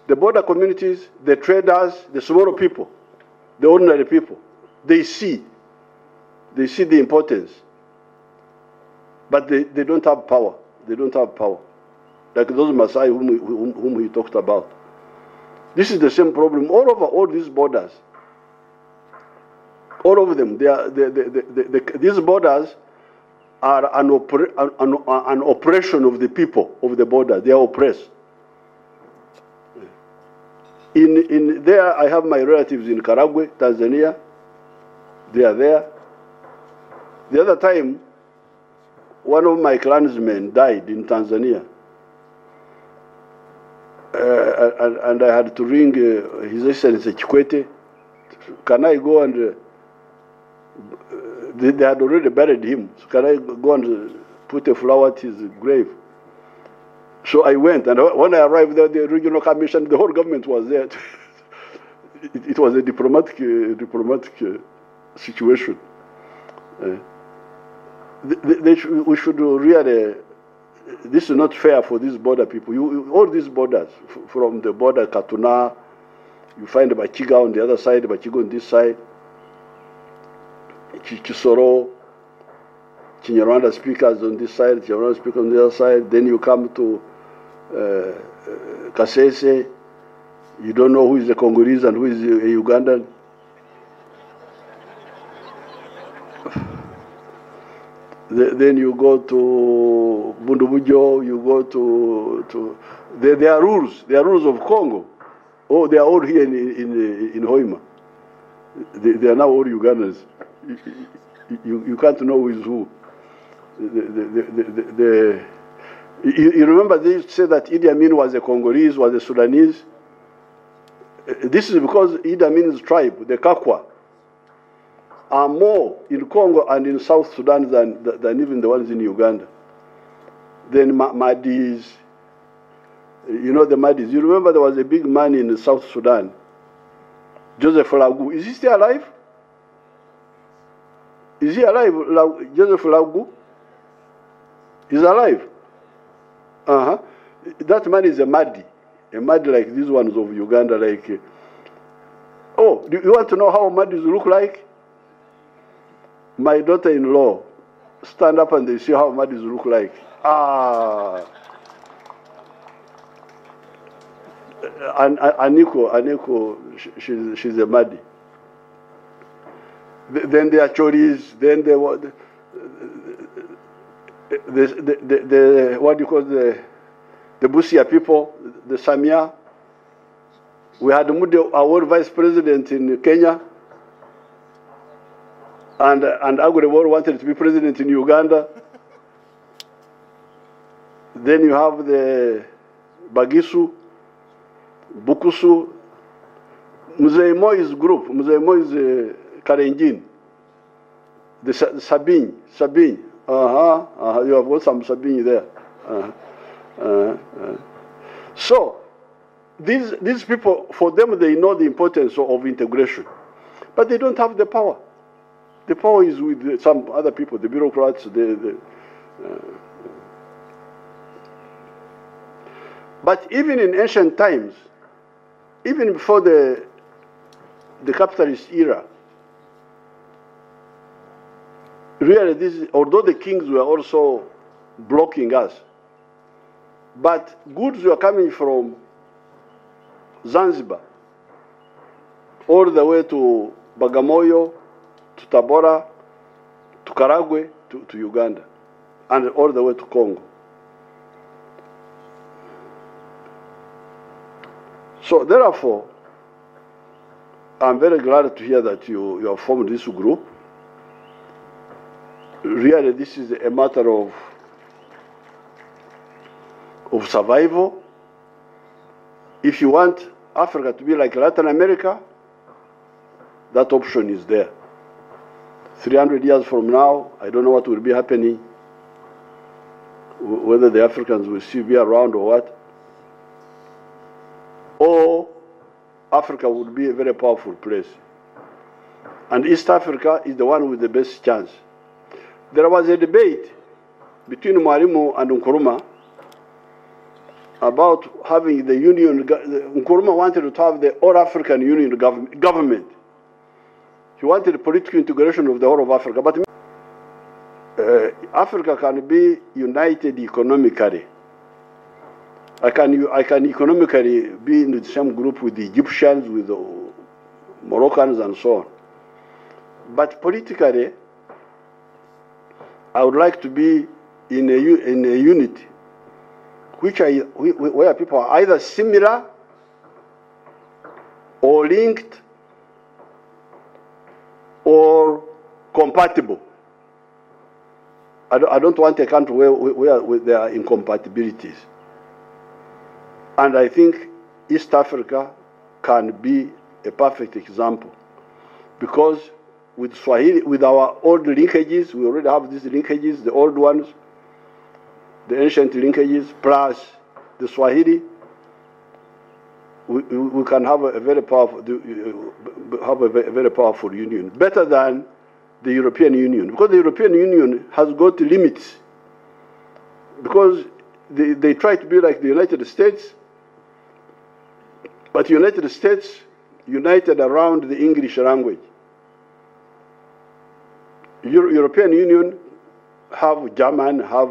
The border communities, the traders, the small people, the ordinary people, they see the importance. But they don't have power. They don't have power. Like those Maasai whom he talked about. This is the same problem all over all these borders. All of them. These borders are an oppression of the people of the border. They are oppressed. In there, I have my relatives in Karagwe, Tanzania. They are there. The other time, one of my clansmen died in Tanzania. And I had to ring His Excellency Chikwete. Can I go and... they had already buried him. So can I go and put a flower at his grave? So I went, and when I arrived there, the regional commission, the whole government was there. It was a diplomatic situation. We should really... This is not fair for these border people. All these borders, from the border Katuna, you find Bachiga on the other side, Bachiga on this side, Chisoro, Chinyarwanda speakers on this side, Chinyarwanda speakers on the other side. Then you come to Kasese, you don't know who is a Congolese and who is a Ugandan. Then you go to Bundubujo, you go to there are rules. There are rules of Congo. Oh, they are all here in Hoima. They are now all Ugandans. You can't know who is who. You remember they used to say that Idi Amin was a Congolese, was a Sudanese. This is because Idi Amin's tribe, the Kakwa, are more in Congo and in South Sudan than even the ones in Uganda. Then Madis, you know the Madis. You remember there was a big man in South Sudan, Joseph Lagu. Is he still alive? Is he alive, Joseph Lagu? He's alive. That man is a Madi like these ones of Uganda. Like, oh, do you want to know how Madis look like? My daughter-in-law stand up and they see how Madis look like. Aniko, she's a Madi. Then there are Choris, then there was the what do you call the Busia people, the Samia. We had Mude, our vice president in Kenya, and Agurewor wanted to be president in Uganda. Then you have the Bagisu, Bukusu, Muzeimo's group. Muzeimo is Karenjin, the Sabine. You have got some Sabine there. So these people, for them, they know the importance of integration, but they don't have the power. The power is with some other people, the bureaucrats. But even in ancient times, even before the capitalist era, really, although the kings were also blocking us, but goods were coming from Zanzibar all the way to Bagamoyo, to Tabora, to Karagwe, to Uganda, and all the way to Congo. So therefore, I'm very glad to hear that you have formed this group. really this is a matter of survival. If you want Africa to be like Latin America, that option is there. 300 years from now, I don't know what will be happening, whether the Africans will still be around or what. Or Africa would be a very powerful place. And East Africa is the one with the best chance. There was a debate between Mwalimu and Nkrumah about having the union. Nkrumah wanted to have the All-African Union government. He wanted the political integration of the whole of Africa. But Africa can be united economically. I can economically be in the same group with the Egyptians, with the Moroccans, and so on. But politically, I would like to be in a unit where people are either similar or linked or compatible. I don't want a country where there are incompatibilities. And I think East Africa can be a perfect example, because with Swahili, with our old linkages, we already have these linkages, the old ones, the ancient linkages, plus the Swahili. We can have a very powerful union, better than the European Union, because the European Union has got limits, because they try to be like the United States, but the United States united around the English language. European Union have German, have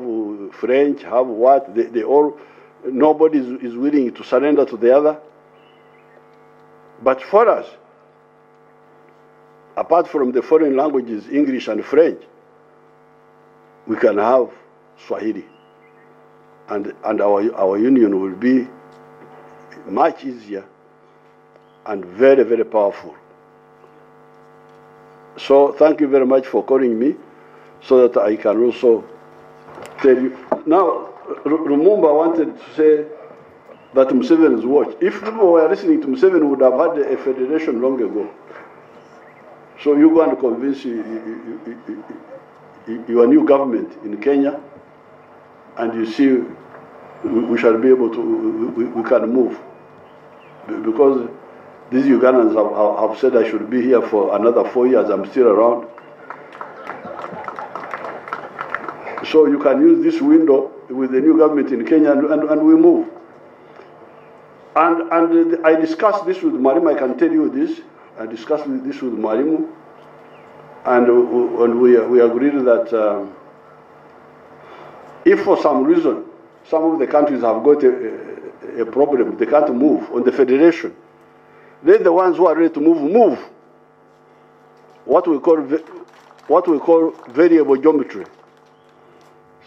French, have what, they all, nobody is willing to surrender to the other. But for us, apart from the foreign languages, English and French, we can have Swahili. And our union will be much easier and very, very powerful. So thank you very much for calling me, so that I can also tell you. Now, Lumumba wanted to say that Museveni's watch. If people were listening to Museveni, would have had a federation long ago. So you go and convince your new government in Kenya, and you see we shall be able to, we can move. Because these Ugandans have said I should be here for another 4 years. I'm still around. So you can use this window with the new government in Kenya, and we move. And I discussed this with Mwalimu. I can tell you this. I discussed this with Mwalimu, and we agreed that if for some reason some of the countries have got a problem, they can't move on the federation, then the ones who are ready to move. What we call variable geometry.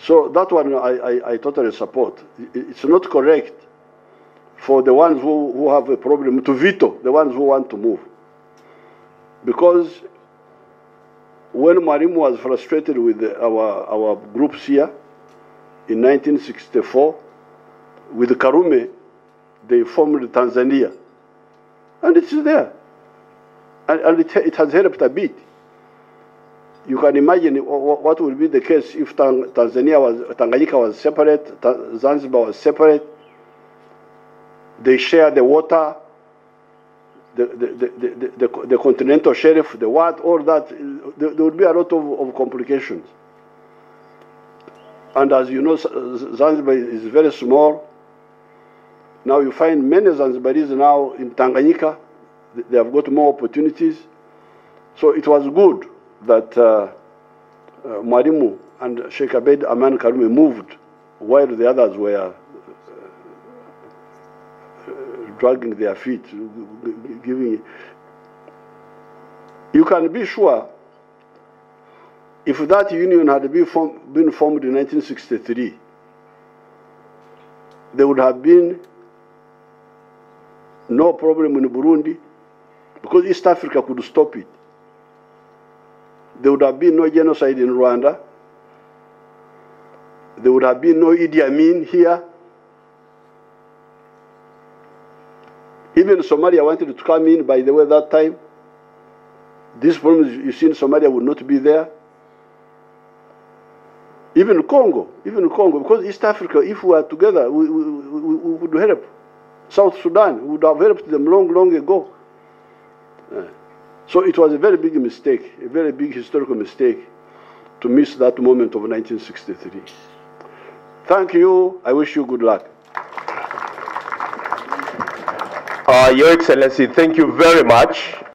So that one I totally support. It's not correct for the ones who have a problem to veto the ones who want to move. Because when Mwalimu was frustrated with our groups here in 1964, with Karume, they formed Tanzania. And it's there. And it has helped a bit. You can imagine what would be the case if Tanganyika was separate, Zanzibar was separate. They share the water, the continental shelf, the what, all that. There would be a lot of complications. And as you know, Zanzibar is very small. Now you find many Zanzibaris now in Tanganyika. They have got more opportunities. So it was good that Mwalimu and Sheikh Abeid Aman Karume moved while the others were dragging their feet, giving. You can be sure, if that union had been formed in 1963, there would have been no problem in Burundi, because East Africa could stop it. There would have been no genocide in Rwanda. there would have been no Idi Amin here. Even Somalia wanted to come in, by the way, that time. These problems you see in Somalia would not be there. Even Congo, because East Africa, if we were together, we would help. South Sudan, we would have helped them long ago. So it was a very big mistake, a very big historical mistake to miss that moment of 1963. Thank you. I wish you good luck. Your Excellency, thank you very much.